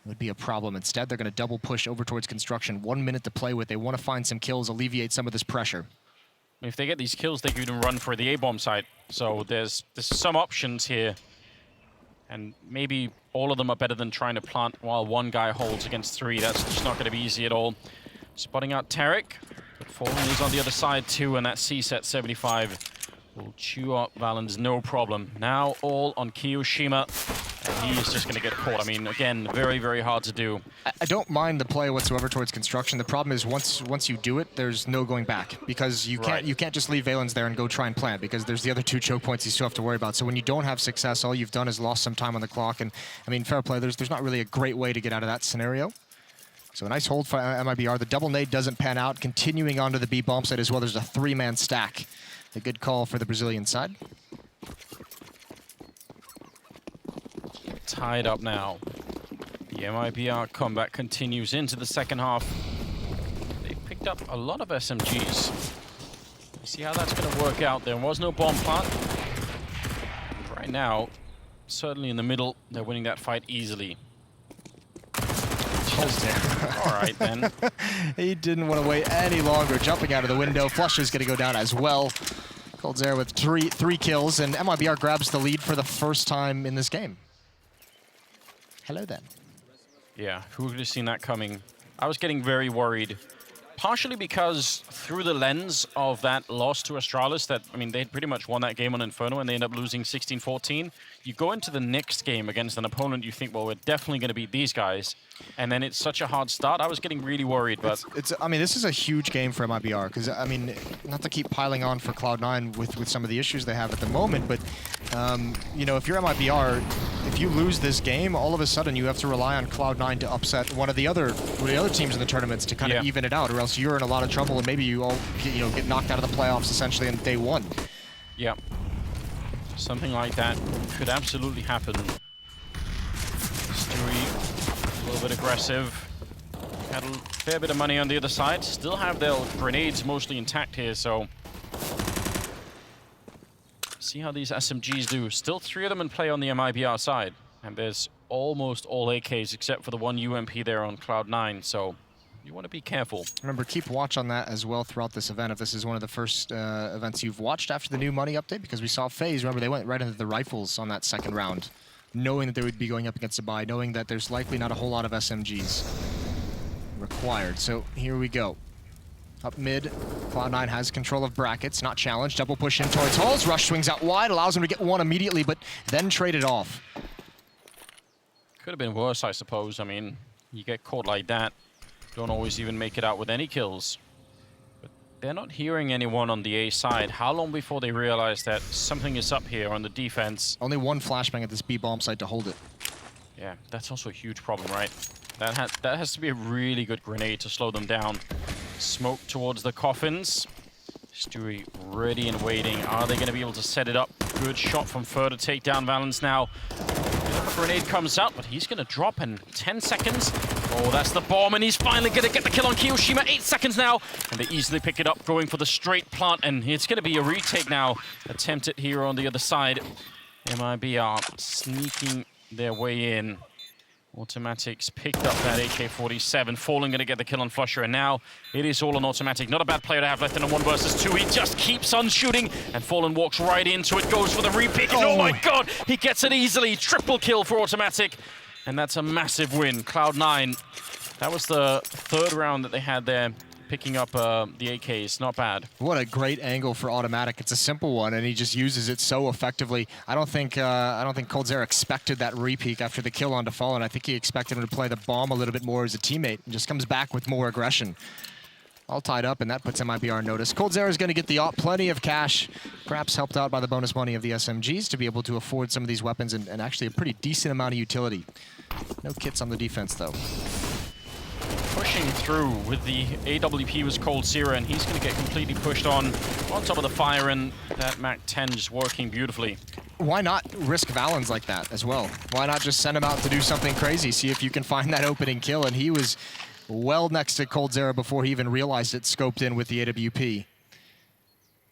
it would be a problem. Instead, they're going to double push over towards construction. 1 minute to play with. They want to find some kills, alleviate some of this pressure. If they get these kills, they could even run for the A-bomb site. So there's some options here. And maybe all of them are better than trying to plant while one guy holds against three. That's just not going to be easy at all. Spotting out Tarek. But Fallen is on the other side too, and that C-set 75 will chew up Valens, no problem. Now all on Kiyoshima, and he is just going to get caught. I mean, again, very, very hard to do. I don't mind the play whatsoever towards construction. The problem is once you do it, there's no going back, because you can't just leave Valens there and go try and plant, because there's the other two choke points you still have to worry about. So when you don't have success, all you've done is lost some time on the clock. And I mean, fair play. There's not really a great way to get out of that scenario. So a nice hold for mibr. The double nade doesn't pan out. Continuing onto the B bomb site as well. There's a three-man stack. A good call for the Brazilian side. Tied up now. The mibr combat continues into the second half. They picked up a lot of SMGs. You see how that's going to work out. There was no bomb plant. Right now, certainly in the middle, they're winning that fight easily. All right, then. He didn't want to wait any longer. Jumping out of the window. Flush is going to go down as well. Coldzera with three kills, and mibr grabs the lead for the first time in this game. Hello, then. Yeah, who would have seen that coming? I was getting very worried. Partially because through the lens of that loss to Astralis, that, I mean, they pretty much won that game on Inferno and they end up losing 16-14. You go into the next game against an opponent, you think, well, we're definitely going to beat these guys. And then it's such a hard start. I was getting really worried, but... I mean, this is a huge game for mibr, because, I mean, not to keep piling on for Cloud9 with some of the issues they have at the moment, but, you know, if you're mibr, if you lose this game, all of a sudden you have to rely on Cloud9 to upset one of the other teams in the tournaments to kind of even it out, or else you're in a lot of trouble and maybe you all get knocked out of the playoffs essentially on day one. Yeah. Something like that could absolutely happen. Stewie, a little bit aggressive. Had a fair bit of money on the other side. Still have their grenades mostly intact here, so... See how these SMGs do. Still three of them in play on the mibr side. And there's almost all AKs except for the one UMP there on Cloud9, so... You want to be careful. Remember, keep watch on that as well throughout this event. If this is one of the first events you've watched after the new money update, because we saw FaZe, remember, they went right into the rifles on that second round, knowing that they would be going up against Abai, knowing that there's likely not a whole lot of SMGs required. So here we go. Up mid, Cloud9 has control of brackets, not challenged. Double push in towards Halls. Rush swings out wide, allows him to get one immediately, but then traded off. Could have been worse, I suppose. I mean, you get caught like that. Don't always even make it out with any kills. But they're not hearing anyone on the A side. How long before they realize that something is up here on the defense? Only one flashbang at this B bomb site to hold it. Yeah, that's also a huge problem, right? That has to be a really good grenade to slow them down. Smoke towards the coffins. Stewie ready and waiting. Are they going to be able to set it up? Good shot from Fer to take down Valens now. Grenade comes out, but he's going to drop in 10 seconds. Oh, that's the bomb, and he's finally going to get the kill on Kiyoshima. 8 seconds now, and they easily pick it up, going for the straight plant, and it's going to be a retake now. Attempted here on the other side. mibr sneaking their way in. Automatics picked up that AK-47. Fallen going to get the kill on Flusher, and now it is all on Automatic. Not a bad player to have left in a 1 versus 2. He just keeps on shooting, and Fallen walks right into it, goes for the repick, and oh my god, he gets it easily. Triple kill for Automatic, and that's a massive win. Cloud9, that was the third round that they had there, picking up the AKs. Not bad. What a great angle for Automatic. It's a simple one, and he just uses it so effectively. I don't think Coldzera expected that repeat after the kill onto Fallen. I think he expected him to play the bomb a little bit more as a teammate, and just comes back with more aggression. all tied up, and that puts mibr on notice. Coldzera is going to get the plenty of cash, perhaps helped out by the bonus money of the SMGs to be able to afford some of these weapons and actually a pretty decent amount of utility. No kits on the defense, though. Pushing through with the AWP was Coldzera, and he's going to get completely pushed on top of the fire, and that MAC-10 just working beautifully. Why not risk Valens like that as well? Why not just send him out to do something crazy, see if you can find that opening kill? And he was well next to Coldzera before he even realized it, scoped in with the AWP.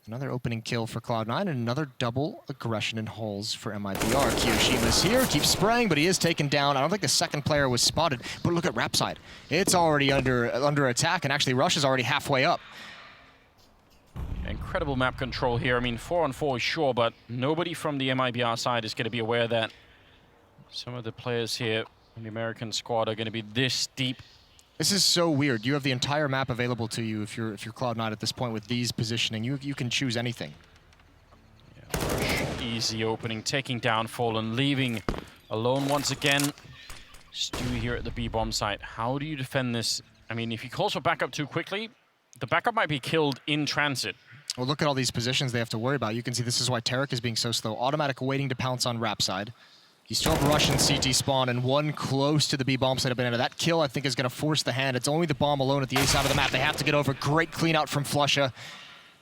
Another opening kill for Cloud9 and another double aggression in holes for mibr. Kiyoshima's here, keeps spraying, but he is taken down. I don't think the second player was spotted, but look at Rapside. It's already under attack, and actually Rush is already halfway up. Incredible map control here. I mean, 4-on-4 is sure, but nobody from the mibr side is going to be aware that some of the players here in the American squad are going to be this deep. This is so weird. You have the entire map available to you if you're Cloud9 at this point with these positioning. You can choose anything. Yeah, Rush, easy opening, taking down Fallen, leaving alone once again. Stewie here at the B-bomb site. How do you defend this? I mean, if he calls for backup too quickly, the backup might be killed in transit. Well, look at all these positions they have to worry about. You can see this is why Tarek is being so slow. Automatic waiting to pounce on Rapside. You still have Russian CT spawn and one close to the B-bomb site of Banana. That kill, I think, is going to force the hand. It's only the bomb alone at the A side of the map. They have to get over. Great clean out from Flusha.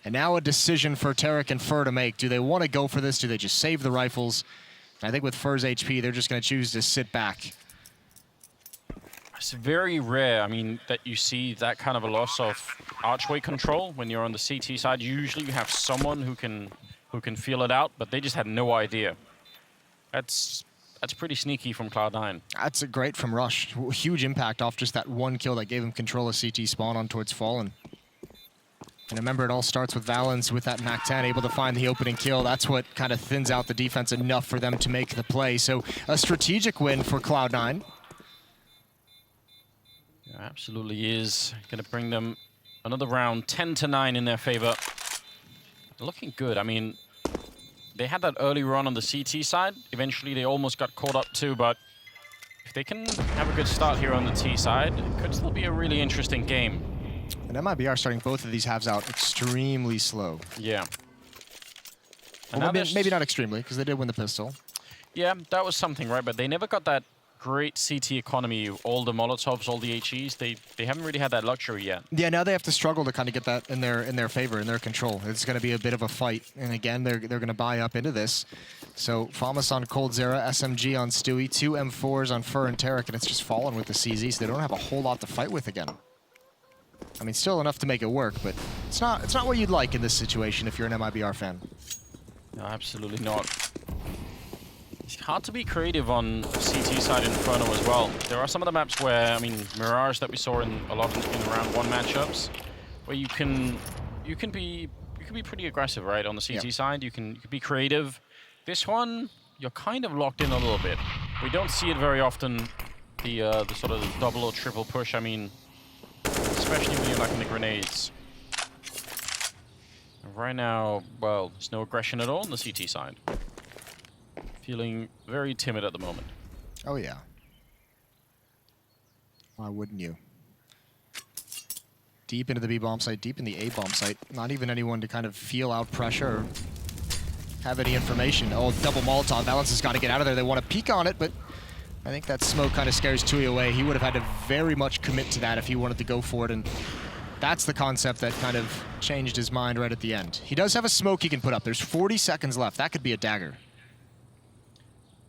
And now a decision for Tarek and Fur to make. Do they want to go for this? Do they just save the rifles? And I think with Fur's HP, they're just going to choose to sit back. It's very rare, I mean, that you see that kind of a loss of archway control when you're on the CT side. Usually you have someone who can feel it out, but they just had no idea. That's pretty sneaky from Cloud9. That's great from Rush. Huge impact off just that one kill that gave him control of CT spawn on towards Fallen. And remember, it all starts with Valens with that MAC-10, able to find the opening kill. That's what kind of thins out the defense enough for them to make the play. So a strategic win for Cloud9. Yeah, absolutely is. Going to bring them another round, 10-9 in their favor. Looking good. I mean, they had that early run on the CT side. Eventually, they almost got caught up too, but if they can have a good start here on the T side, it could still be a really interesting game. And mibr are starting both of these halves out extremely slow. Yeah. Well, maybe not extremely, because they did win the pistol. Yeah, that was something, right? But they never got that great CT economy, all the Molotovs, all the HEs. They haven't really had that luxury yet. Yeah, now they have to struggle to kind of get that in their favor, in their control. It's going to be a bit of a fight, and again, they're going to buy up into this. So Famas on Coldzera, SMG on Stewie, 2 M4s on Fur and Tarek, and it's just Fallen with the CZ, so they don't have a whole lot to fight with again. I mean, still enough to make it work, but it's not what you'd like in this situation if you're an mibr fan. No, absolutely not. It's hard to be creative on CT side Inferno as well. There are some of the maps where, I mean, Mirage that we saw in a lot in round 1 matchups, where you can be pretty aggressive, right? On the CT side, you can be creative. This one, you're kind of locked in a little bit. We don't see it very often. The sort of double or triple push. I mean, especially when you're lacking the grenades. Right now, well, there's no aggression at all on the CT side. Feeling very timid at the moment. Oh, yeah. Why wouldn't you? Deep into the B-bomb site, deep in the A-bomb site. Not even anyone to kind of feel out pressure or have any information. Oh, double Molotov. Valens has got to get out of there. They want to peek on it, but I think that smoke kind of scares Tui away. He would have had to very much commit to that if he wanted to go for it, and that's the concept that kind of changed his mind right at the end. He does have a smoke he can put up. There's 40 seconds left. That could be a dagger.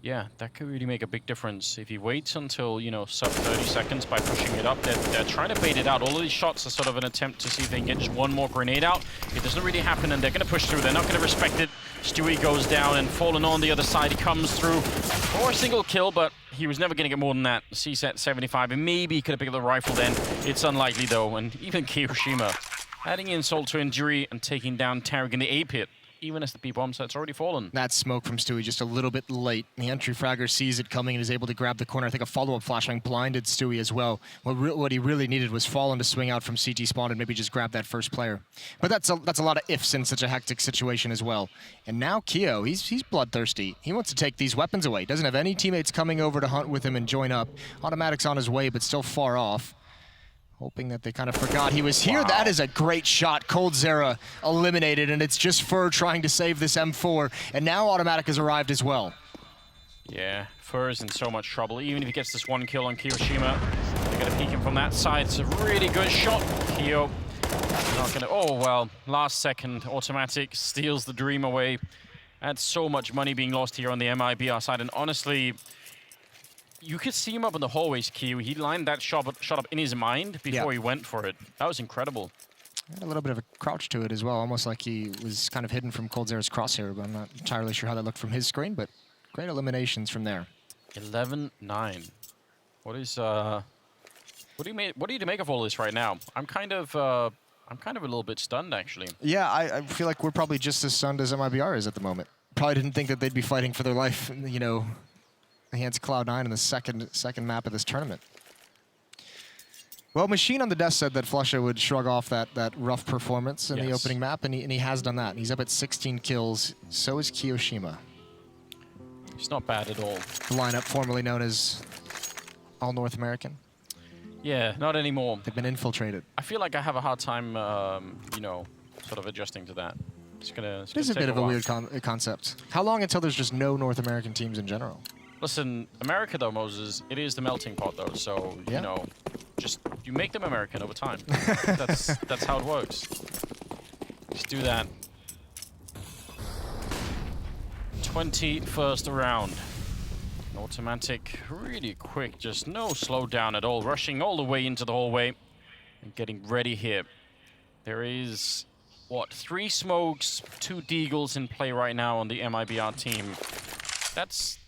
Yeah, that could really make a big difference. If he waits until, you know, sub 30 seconds by pushing it up, they're trying to bait it out. All of these shots are sort of an attempt to see if they can get just one more grenade out. It doesn't really happen, and they're going to push through. They're not going to respect it. Stewie goes down, and Fallen on the other side. He comes through for a single kill, but he was never going to get more than that. C-set 75, and maybe he could have picked up the rifle then. It's unlikely, though, and even Kiyoshima adding insult to injury and taking down Tarek in the A-pit. Even as the B-bomb set's already fallen. That smoke from Stewie just a little bit late. The entry fragger sees it coming and is able to grab the corner. I think a follow-up flashbang blinded Stewie as well. What he really needed was Fallen to swing out from CT spawn and maybe just grab that first player. But that's a lot of ifs in such a hectic situation as well. And now Keo, he's bloodthirsty. He wants to take these weapons away. Doesn't have any teammates coming over to hunt with him and join up. Automatic's on his way, but still far off. hoping that they kind of forgot he was here. Wow. That is a great shot. coldzera eliminated, and it's just Fur trying to save this M4, and now Automatic has arrived as well. Yeah, Fur is in so much trouble. Even if he gets this one kill on Kiyoshima, they're gonna peek him from that side. It's a really good shot. Kiyo not gonna, oh well, last second, Automatic steals the dream away. That's so much money being lost here on the mibr side, and honestly, you could see him up in the hallways, Kiyo. He lined that shot up in his mind before he went for it. That was incredible. Had a little bit of a crouch to it as well, almost like he was kind of hidden from coldzera's crosshair, but I'm not entirely sure how that looked from his screen, but great eliminations from there. 11-9. What is what do you make of all this right now? I'm kind of a little bit stunned, actually. Yeah, I feel like we're probably just as stunned as mibr is at the moment. Probably didn't think that they'd be fighting for their life, you know, against Cloud9 in the second map of this tournament. Well, Machine on the desk said that flusha would shrug off that rough performance in the opening map, and he has done that. He's up at 16 kills. So is Kiyoshima. It's not bad at all. The lineup formerly known as All North American. Yeah, not anymore. They've been infiltrated. I feel like I have a hard time, you know, sort of adjusting to that. It's it is a bit of a weird concept. How long until there's just no North American teams in general? Listen, America though, Moses, it is the melting pot though, so, you know, just, you make them American over time. that's how it works. Just do that. 21st round. Automatic, really quick, just no slowdown at all, rushing all the way into the hallway and getting ready here. There is, what, 3 smokes, 2 deagles in play right now on the mibr team. That's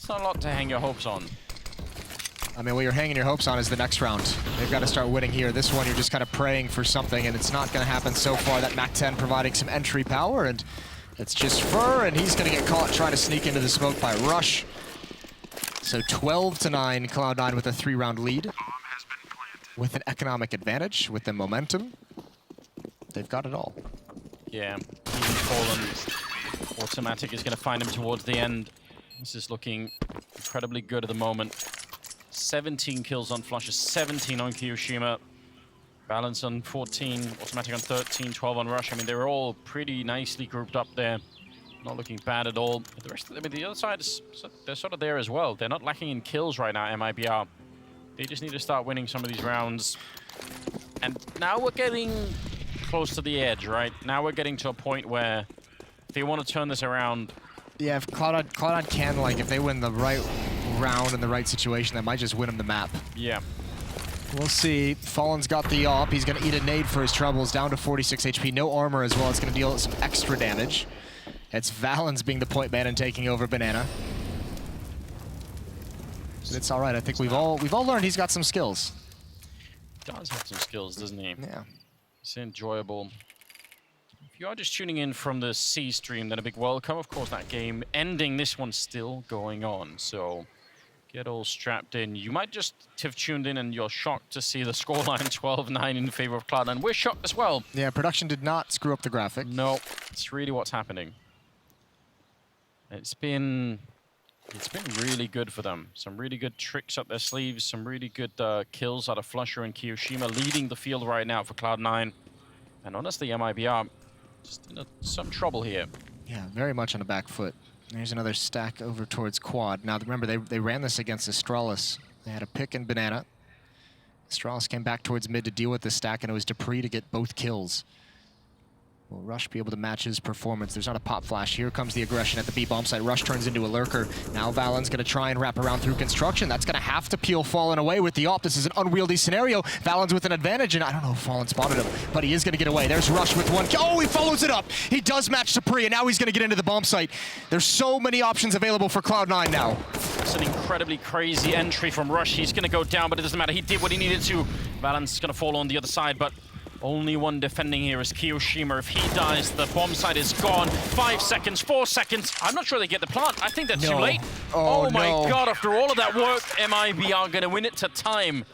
not a lot to hang your hopes on. I mean, what you're hanging your hopes on is the next round. They've got to start winning here. This one, you're just kind of praying for something, and it's not going to happen so far. That MAC-10 providing some entry power, and it's just Fur, and he's going to get caught trying to sneak into the smoke by Rush. So 12-9, Cloud9 with a 3-round lead. With an economic advantage, with the momentum. They've got it all. Yeah, even fallen. Automatic is going to find him towards the end. This is looking incredibly good at the moment. 17 kills on flusha, 17 on Kiyoshima. Balance on 14, Automatic on 13, 12 on Rush. I mean, they were all pretty nicely grouped up there. Not looking bad at all. But the rest of them, I mean, the other side is, they're sort of there as well. They're not lacking in kills right now, mibr. They just need to start winning some of these rounds. And now we're getting close to the edge, right? Now we're getting to a point where if they want to turn this around. Yeah, if Cloud9 can, like, if they win the right round in the right situation, that might just win them the map. Yeah. We'll see. Fallen's got the AWP. He's going to eat a nade for his troubles, down to 46 HP. No armor as well. It's going to deal some extra damage. It's Valens being the point man and taking over Banana. But it's all right. I think we've all learned he's got some skills. He does have some skills, doesn't he? Yeah. It's enjoyable. If you are just tuning in from the C stream, then a big welcome. Of course, that game ending. This one's still going on, so get all strapped in. You might just have tuned in and you're shocked to see the scoreline 12-9 in favor of Cloud9. We're shocked as well. Yeah, production did not screw up the graphic. No, it's really what's happening. It's been really good for them. Some really good tricks up their sleeves, some really good kills out of flusha and Kiyoshima, leading the field right now for Cloud9. And honestly, mibr just in some trouble here. Yeah, very much on the back foot. There's another stack over towards Quad. Now, remember, they ran this against Astralis. They had a pick and Banana. Astralis came back towards mid to deal with this stack, and it was Dupree to get both kills. Will Rush be able to match his performance? There's not a pop flash. Here comes the aggression at the B bomb site. Rush turns into a lurker. Now Valen's going to try and wrap around through construction. That's going to have to peel Fallen away with the AWP. This is an unwieldy scenario. Valen's with an advantage, and I don't know if Fallen spotted him, but he is going to get away. There's Rush with one. Oh, he follows it up. He does match Dupree, and now he's going to get into the bomb site. There's so many options available for Cloud9 now. It's an incredibly crazy entry from Rush. He's going to go down, but it doesn't matter. He did what he needed to. Valen's going to fall on the other side, but only one defending here is Kiyoshima. If he dies, the bomb site is gone. 5 seconds, 4 seconds. I'm not sure they get the plant. I think that's too late. Oh my God, after all of that work, mibr are going to win it to time.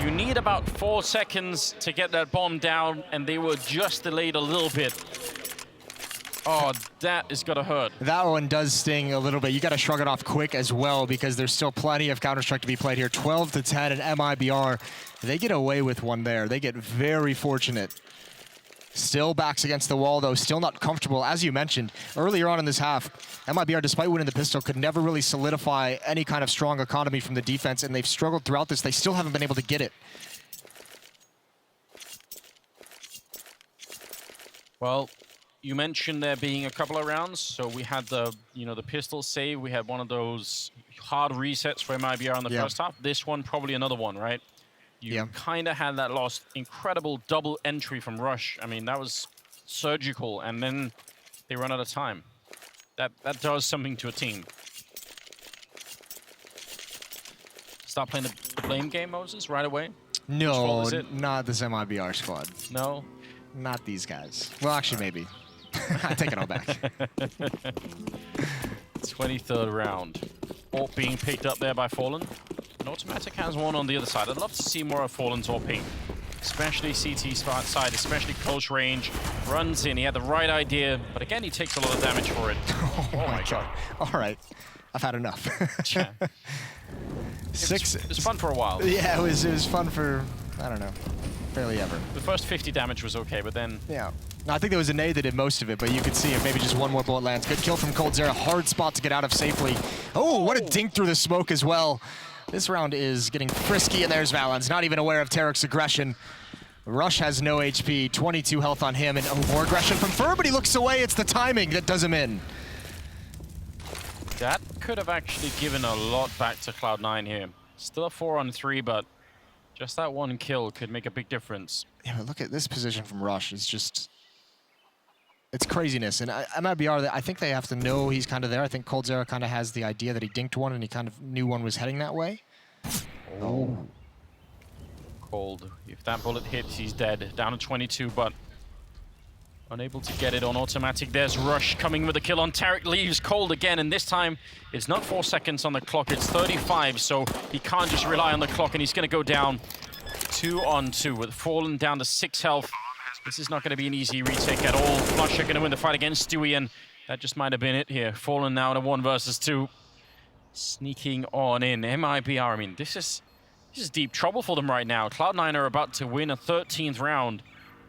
You need about 4 seconds to get that bomb down, and they were just delayed a little bit. Oh, that is gonna hurt. That one does sting a little bit. You got to shrug it off quick as well because there's still plenty of Counter-Strike to be played here. 12-10 and mibr. They get away with one there. They get very fortunate. Still backs against the wall, though. Still not comfortable. As you mentioned, earlier on in this half, mibr, despite winning the pistol, could never really solidify any kind of strong economy from the defense, and they've struggled throughout this. They still haven't been able to get it. Well, you mentioned there being a couple of rounds, so we had the pistol save. We had one of those hard resets for mibr in the first half. This one, probably another one, right? You kind of had that lost incredible double entry from Rush. I mean, that was surgical, and then they run out of time. That does something to a team. Start playing the blame game, Moses, right away? No, not this mibr squad. No? Not these guys. Well, actually, maybe. I take it all back. 23rd round. AWP being picked up there by Fallen. And Automatic has one on the other side. I'd love to see more of Fallen's AWP. Especially CT side, especially close range. Runs in, he had the right idea, but again, he takes a lot of damage for it. Oh my god. All right. I've had enough. Yeah. It was fun for a while. Yeah, it was fun for, I don't know, barely ever. The first 50 damage was okay, but then... Yeah. No, I think there was a nade that did most of it, but you could see if maybe just one more bullet lands. Good kill from Coldzera. Hard spot to get out of safely. Oh, what a dink through the smoke as well. This round is getting frisky, and there's Valens. Not even aware of Tarek's aggression. Rush has no HP, 22 health on him, and more aggression from Fur, but he looks away. It's the timing that does him in. That could have actually given a lot back to Cloud9 here. Still a 4-on-3, but just that one kill could make a big difference. Yeah, but look at this position from Rush. It's just... It's craziness, and mibr, I think they have to know he's kind of there. I think Coldzera kind of has the idea that he dinked one, and he kind of knew one was heading that way. Oh. Cold. If that bullet hits, he's dead. Down to 22, but unable to get it on Automatic. There's Rush coming with a kill on Tarek. Leaves Cold again, and this time it's not 4 seconds on the clock, it's 35, so he can't just rely on the clock, and he's going to go down 2-on-2 with Fallen down to 6 health. This is not going to be an easy retake at all. Flusher going to win the fight against Stewie, and that just might have been it here. Fallen now in a 1 versus 2. Sneaking on in. mibr, I mean, this is deep trouble for them right now. Cloud9 are about to win a 13th round,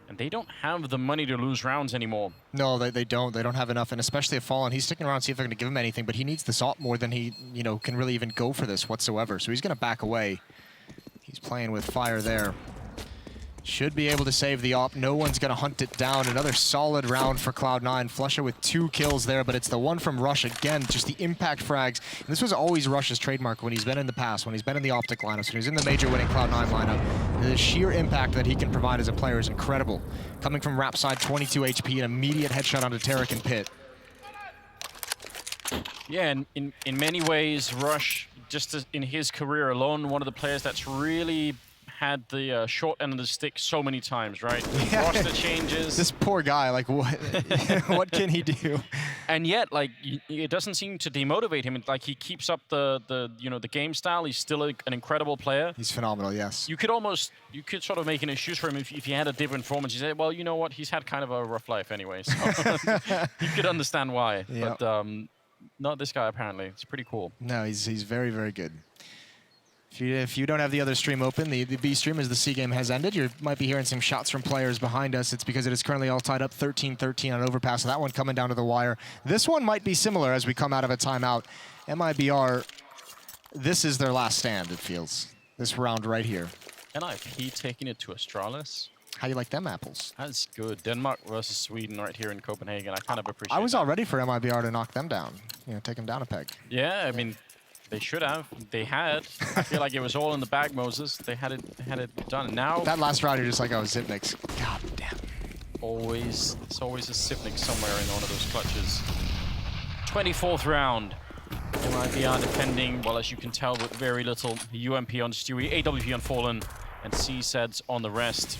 and they don't have the money to lose rounds anymore. No, they don't. They don't have enough, and especially if Fallen, he's sticking around to see if they're going to give him anything, but he needs this AWP more than he, can really even go for this whatsoever. So he's going to back away. He's playing with fire there. Should be able to save the AWP. No one's going to hunt it down. Another solid round for Cloud9. Flusher with 2 kills there, but it's the one from Rush again. Just the impact frags. And this was always Rush's trademark when he's been in the past, when he's been in the Optic lineups, when he's in the major winning Cloud9 lineup. The sheer impact that he can provide as a player is incredible. Coming from Rap side, 22 HP, an immediate headshot onto Tarek and Pit. Yeah, and in many ways, Rush, just in his career alone, one of the players that's really had the short end of the stick so many times, right? Yeah. Roster changes. This poor guy, like, what what can he do? And yet, like, it doesn't seem to demotivate him. Like, he keeps up the game style. He's still an incredible player. He's phenomenal, yes. You could sort of make an excuse for him if you had a different performance. You say, well, you know what? He's had kind of a rough life anyway, so you could understand why. Yep. But not this guy, apparently. It's pretty cool. No, he's very, very good. If you don't have the other stream open, the B stream, as the C game has ended, you might be hearing some shots from players behind us. It's because it is currently all tied up 13-13 on overpass. So that one coming down to the wire. This one might be similar as we come out of a timeout. mibr, this is their last stand, it feels. This round right here. NIP taking it to Astralis. How you like them apples? That's good. Denmark versus Sweden right here in Copenhagen. I kind of appreciate I was all ready for mibr to knock them down. Take them down a peg. Yeah, I mean, they should have. They had. I feel like it was all in the bag, Moses. They had it done. And now that last round, you're just like, oh, Zipniks. God damn. It's always a Zipnik somewhere in one of those clutches. 24th round. mibr defending, well, as you can tell, with very little UMP on Stewie, AWP on Fallen, and CSEDs on the rest.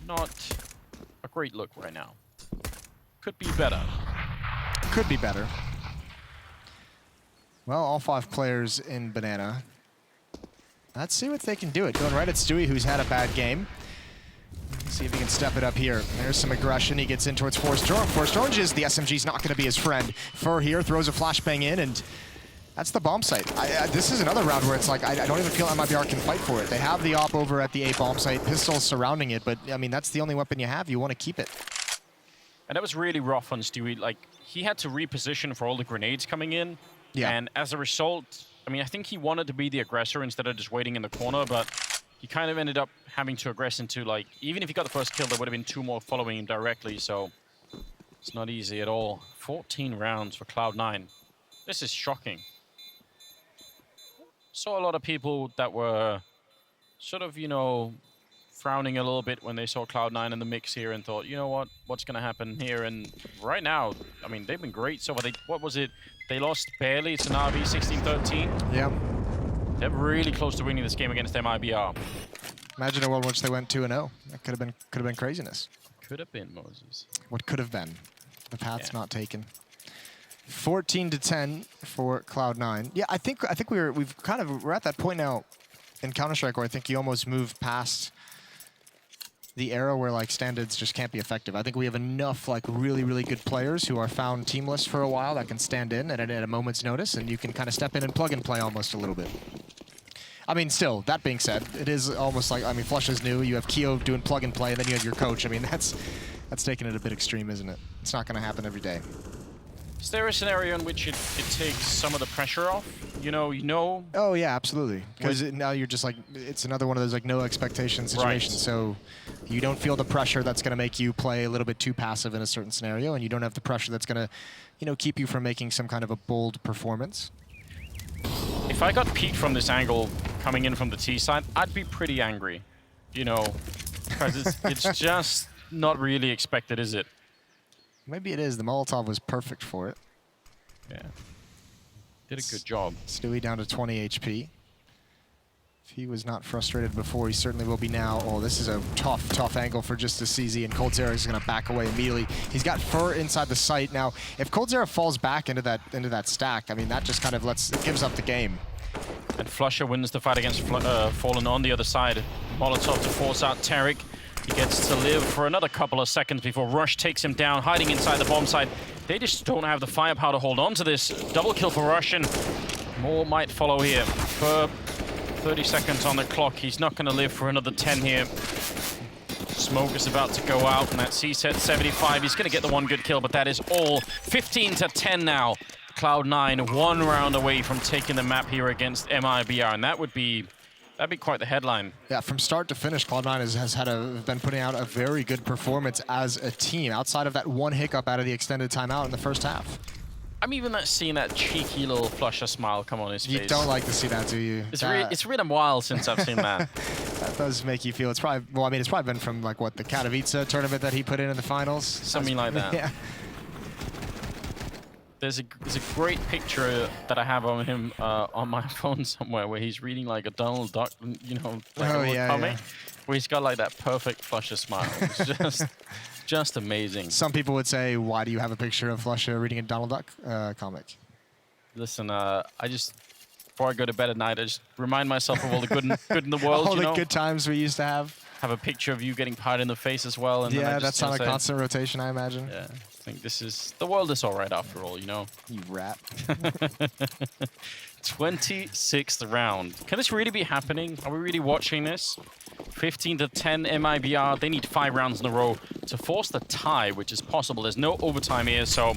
Not a great look right now. Could be better. Could be better. Well, all 5 players in Banana. Let's see what they can do. Going right at Stewie, who's had a bad game. See if he can step it up here. There's some aggression. He gets in towards Forest Orange. Forest Orange's, the SMG's not going to be his friend. Fur here throws a flashbang in, and that's the bomb site. This is another round where it's like, I don't even feel mibr can fight for it. They have the op over at the A bomb site, pistols surrounding it, but I mean, that's the only weapon you have. You want to keep it. And that was really rough on Stewie. Like, he had to reposition for all the grenades coming in. Yeah. And as a result, I mean, I think he wanted to be the aggressor instead of just waiting in the corner, but he kind of ended up having to aggress into, like, even if he got the first kill, there would have been 2 more following him directly, so it's not easy at all. 14 rounds for Cloud9. This is shocking. Saw a lot of people that were sort of, you know, frowning a little bit when they saw Cloud9 in the mix here and thought, you know what, what's going to happen here? And right now, I mean, they've been great so far. What was it? They lost barely to Na'Vi 16-13. Yeah. They're really close to winning this game against mibr. Imagine a world in which they went 2-0. That could have been craziness. Could have been, Moses. What could have been? The path's not taken. 14-10 for Cloud9. Yeah, I think we're at that point now in Counter-Strike where I think you almost move past the era where like standards just can't be effective. I think we have enough like really good players who are found teamless for a while that can stand in at a moment's notice, and you can kind of step in and plug and play almost a little bit. I mean, still, that being said, it is almost like, I mean, Flush is new. You have Keo doing plug and play, and then you have your coach. I mean, that's taking it a bit extreme, isn't it? It's not going to happen every day. Is there a scenario in which it takes some of the pressure off? You know? Oh yeah, absolutely. Because now you're just like, it's another one of those like no expectation situations. Right. So you don't feel the pressure that's going to make you play a little bit too passive in a certain scenario, and you don't have the pressure that's going to, you know, keep you from making some kind of a bold performance. If I got peeked from this angle coming in from the T side, I'd be pretty angry, you know, because it's just not really expected, is it? Maybe it is. The Molotov was perfect for it. Yeah. Did a good job. Stewie down to 20 HP. If he was not frustrated before, he certainly will be now. Oh, this is a tough angle for just a CZ, and coldzera is going to back away immediately. He's got Fur inside the site now. If coldzera falls back into that stack, I mean, that just kind of gives up the game. And Flusher wins the fight against Fallen on the other side. Molotov to force out Tarek. He gets to live for another couple of seconds before Rush takes him down, hiding inside the bomb site. They just don't have the firepower to hold on to this. Double kill for Rush, and more might follow here. For 30 seconds on the clock, he's not going to live for another 10 here. Smoke is about to go out, and that C-set 75. He's going to get the one good kill, but that is all. 15-10 now. Cloud9 1 round away from taking the map here against mibr, and that'd be quite the headline. Yeah, from start to finish, Cloud9 has been putting out a very good performance as a team, outside of that one hiccup out of the extended timeout in the first half. I'm even seeing that cheeky little Flusher smile come on his face. You don't like to see that, do you? It's been a while since I've seen that. That does make you feel, it's probably, well, I mean, it's probably been from like, what, the Katowice tournament that he put in the finals? Something like that. Yeah. There's a great picture that I have of him on my phone somewhere where he's reading like a Donald Duck, you know, like a comic, where he's got like that perfect Flusher smile. It's just amazing. Some people would say, why do you have a picture of Flusher reading a Donald Duck comic? Listen, before I go to bed at night, I just remind myself of all the good in the world. All the good times we used to have. Have a picture of you getting pied in the face as well. And yeah, that's on a constant rotation, I imagine. Yeah, I think the world is all right after all, you know? You rat. 26th round. Can this really be happening? Are we really watching this? 15-10 mibr. They need 5 rounds in a row to force the tie, which is possible. There's no overtime here, so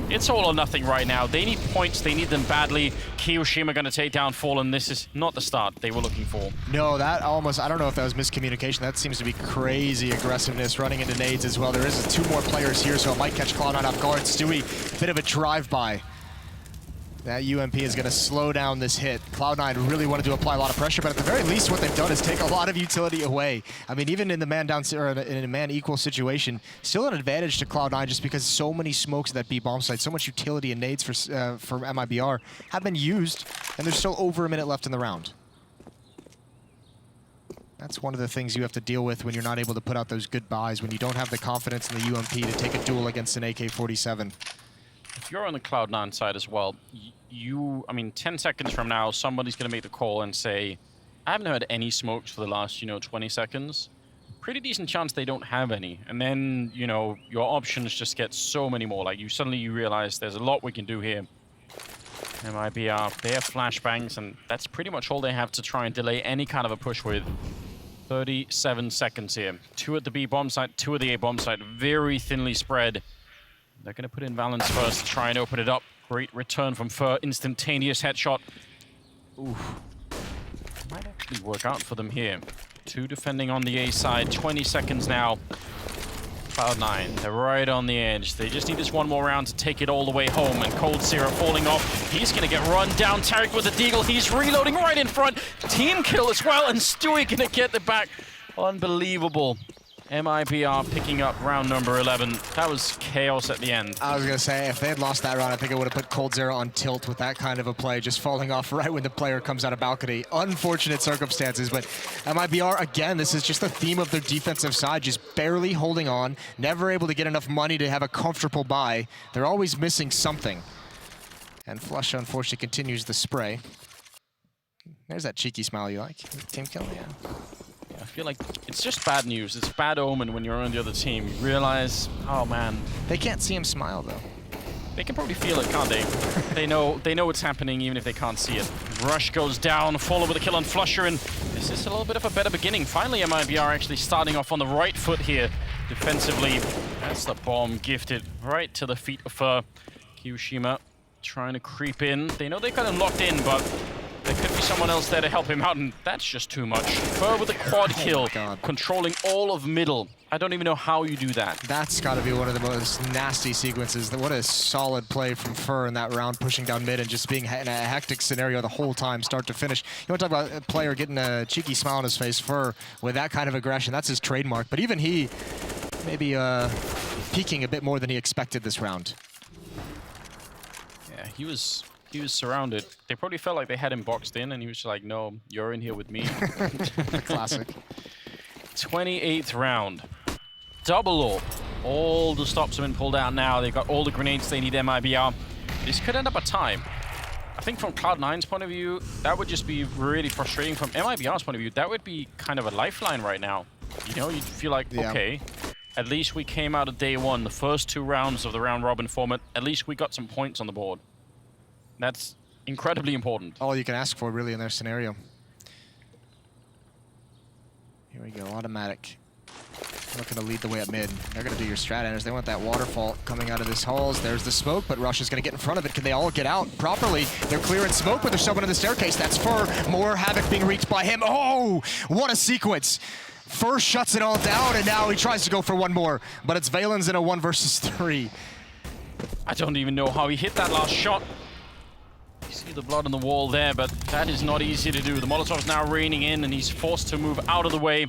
it's all or nothing right now. They need points. They need them badly. Kiyoshima going to take down Fallen. This is not the start they were looking for. No, that almost, I don't know if that was miscommunication. That seems to be crazy aggressiveness, running into nades as well. There is 2 more players here, so it might catch Cloud9 off guard. Stewie, a bit of a drive-by. That UMP is going to slow down this hit. Cloud9 really wanted to apply a lot of pressure, but at the very least what they've done is take a lot of utility away. I mean, even in the man down, or in a man equal situation, still an advantage to Cloud9 just because so many smokes at that B bomb site, so much utility and nades for mibr have been used, and there's still over a minute left in the round. That's one of the things you have to deal with when you're not able to put out those good buys, when you don't have the confidence in the UMP to take a duel against an AK-47. If you're on the Cloud9 side as well, I mean, 10 seconds from now, somebody's going to make the call and say, I haven't heard any smokes for the last, 20 seconds. pretty decent chance they don't have any. And then, you know, your options just get so many more. Like, suddenly you realize there's a lot we can do here. mibr, they have flashbangs, and that's pretty much all they have to try and delay any kind of a push with. 37 seconds here. 2 at the B bomb site, 2 at the A bomb site. Very thinly spread. They're going to put in Valence first to try and open it up. Great return from Fer. Instantaneous headshot. Oof. Might actually work out for them here. 2 defending on the A side. 20 seconds now. Cloud9, they're right on the edge. They just need this one more round to take it all the way home. And Cold Zero falling off. He's going to get run down. Tarek with a deagle. He's reloading right in front. Team kill as well. And Stewie going to get the back. Unbelievable. mibr picking up round number 11. That was chaos at the end. I was going to say, if they had lost that round, I think it would have put Cold Zero on tilt with that kind of a play, just falling off right when the player comes out of balcony. Unfortunate circumstances, but mibr, again, this is just the theme of their defensive side, just barely holding on, never able to get enough money to have a comfortable buy. They're always missing something. And Flush, unfortunately, continues the spray. There's that cheeky smile you like. Team kill, yeah. I feel like it's just bad news. It's bad omen when you're on the other team. You realize, oh man. They can't see him smile though. They can probably feel it, can't they? They know what's happening even if they can't see it. Rush goes down, Fallen with a kill on Flusher, and this is a little bit of a better beginning. Finally, mibr actually starting off on the right foot here defensively. That's the bomb gifted right to the feet of Kiyoshima trying to creep in. They know they got him locked in, but there could be someone else there to help him out, and that's just too much. Fer with a quad kill, controlling all of middle. I don't even know how you do that. That's got to be one of the most nasty sequences. What a solid play from Fer in that round, pushing down mid and just being in a hectic scenario the whole time, start to finish. You want to talk about a player getting a cheeky smile on his face, Fer, with that kind of aggression. That's his trademark. But even he, maybe peaking a bit more than he expected this round. Yeah, he was surrounded. They probably felt like they had him boxed in, and he was just like, no, you're in here with me. Classic. 28th round. Double up. All the stops have been pulled out now. They've got all the grenades they need mibr. This could end up a tie. I think from Cloud9's point of view, that would just be really frustrating. From mibr's point of view, that would be kind of a lifeline right now. You know, you'd feel like, okay, at least we came out of day one, the first 2 rounds of the round robin format, at least we got some points on the board. That's incredibly important. All you can ask for, really, in their scenario. Here we go, automatic. Looking to lead the way up mid. They're going to do your strat enters. They want that waterfall coming out of this halls. There's the smoke, but Rush is going to get in front of it. Can they all get out properly? They're clearing smoke, but there's someone in the staircase. That's Fer. More havoc being wreaked by him. Oh, what a sequence. Fer shuts it all down, and now he tries to go for one more. But it's Valen's in a 1 versus 3. I don't even know how he hit that last shot. You see the blood on the wall there, but that is not easy to do. The Molotov's now raining in, and he's forced to move out of the way.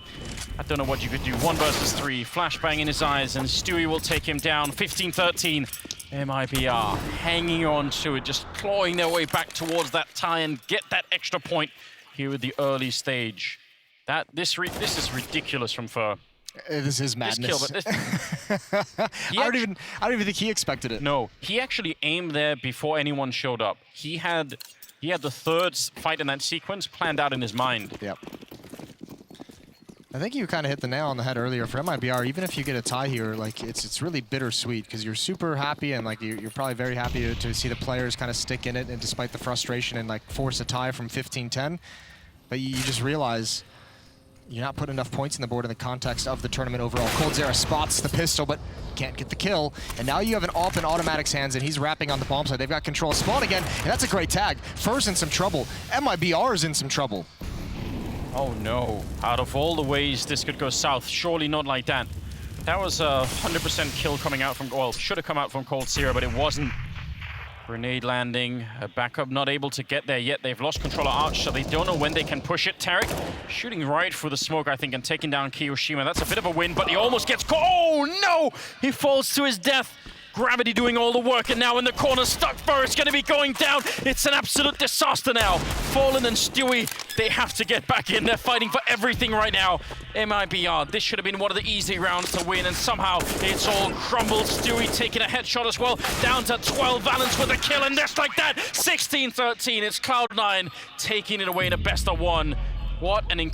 I don't know what you could do. 1 versus 3, flashbang in his eyes, and Stewie will take him down. 15-13. mibr hanging on to it, just clawing their way back towards that tie and get that extra point here at the early stage. This is ridiculous from Fer. This is madness. This kill, but I don't even think he expected it. No, he actually aimed there before anyone showed up. He had the third fight in that sequence planned out in his mind. Yep. I think you kind of hit the nail on the head earlier. For mibr, even if you get a tie here, like it's really bittersweet because you're super happy and like you're probably very happy to see the players kind of stick in it and despite the frustration and like force a tie from 15-10. But you just realize you're not putting enough points in the board in the context of the tournament overall. Cold Zero spots the pistol, but can't get the kill. And now you have an AWP in Automatic's hands, and he's wrapping on the bomb side. They've got control of spawn again, and that's a great tag. Fer's in some trouble. mibr is in some trouble. Oh no. Out of all the ways this could go south, surely not like that. That was a 100% kill coming out from, well, should have come out from Cold Zero, but it wasn't. Grenade landing, a backup not able to get there yet. They've lost control of Arch, so they don't know when they can push it. Tarek shooting right through the smoke, I think, and taking down Kiyoshima. That's a bit of a win, but he almost gets caught. Oh no! He falls to his death. Gravity doing all the work, and now in the corner, stuck Fer is going to be going down. It's an absolute disaster now. Fallen and Stewie, they have to get back in. They're fighting for everything right now. mibr, this should have been one of the easy rounds to win, and somehow it's all crumbled. Stewie taking a headshot as well, down to 12. Valence with a kill, and just like that, 16-13. It's Cloud9 taking it away in a best of 1. What an incredible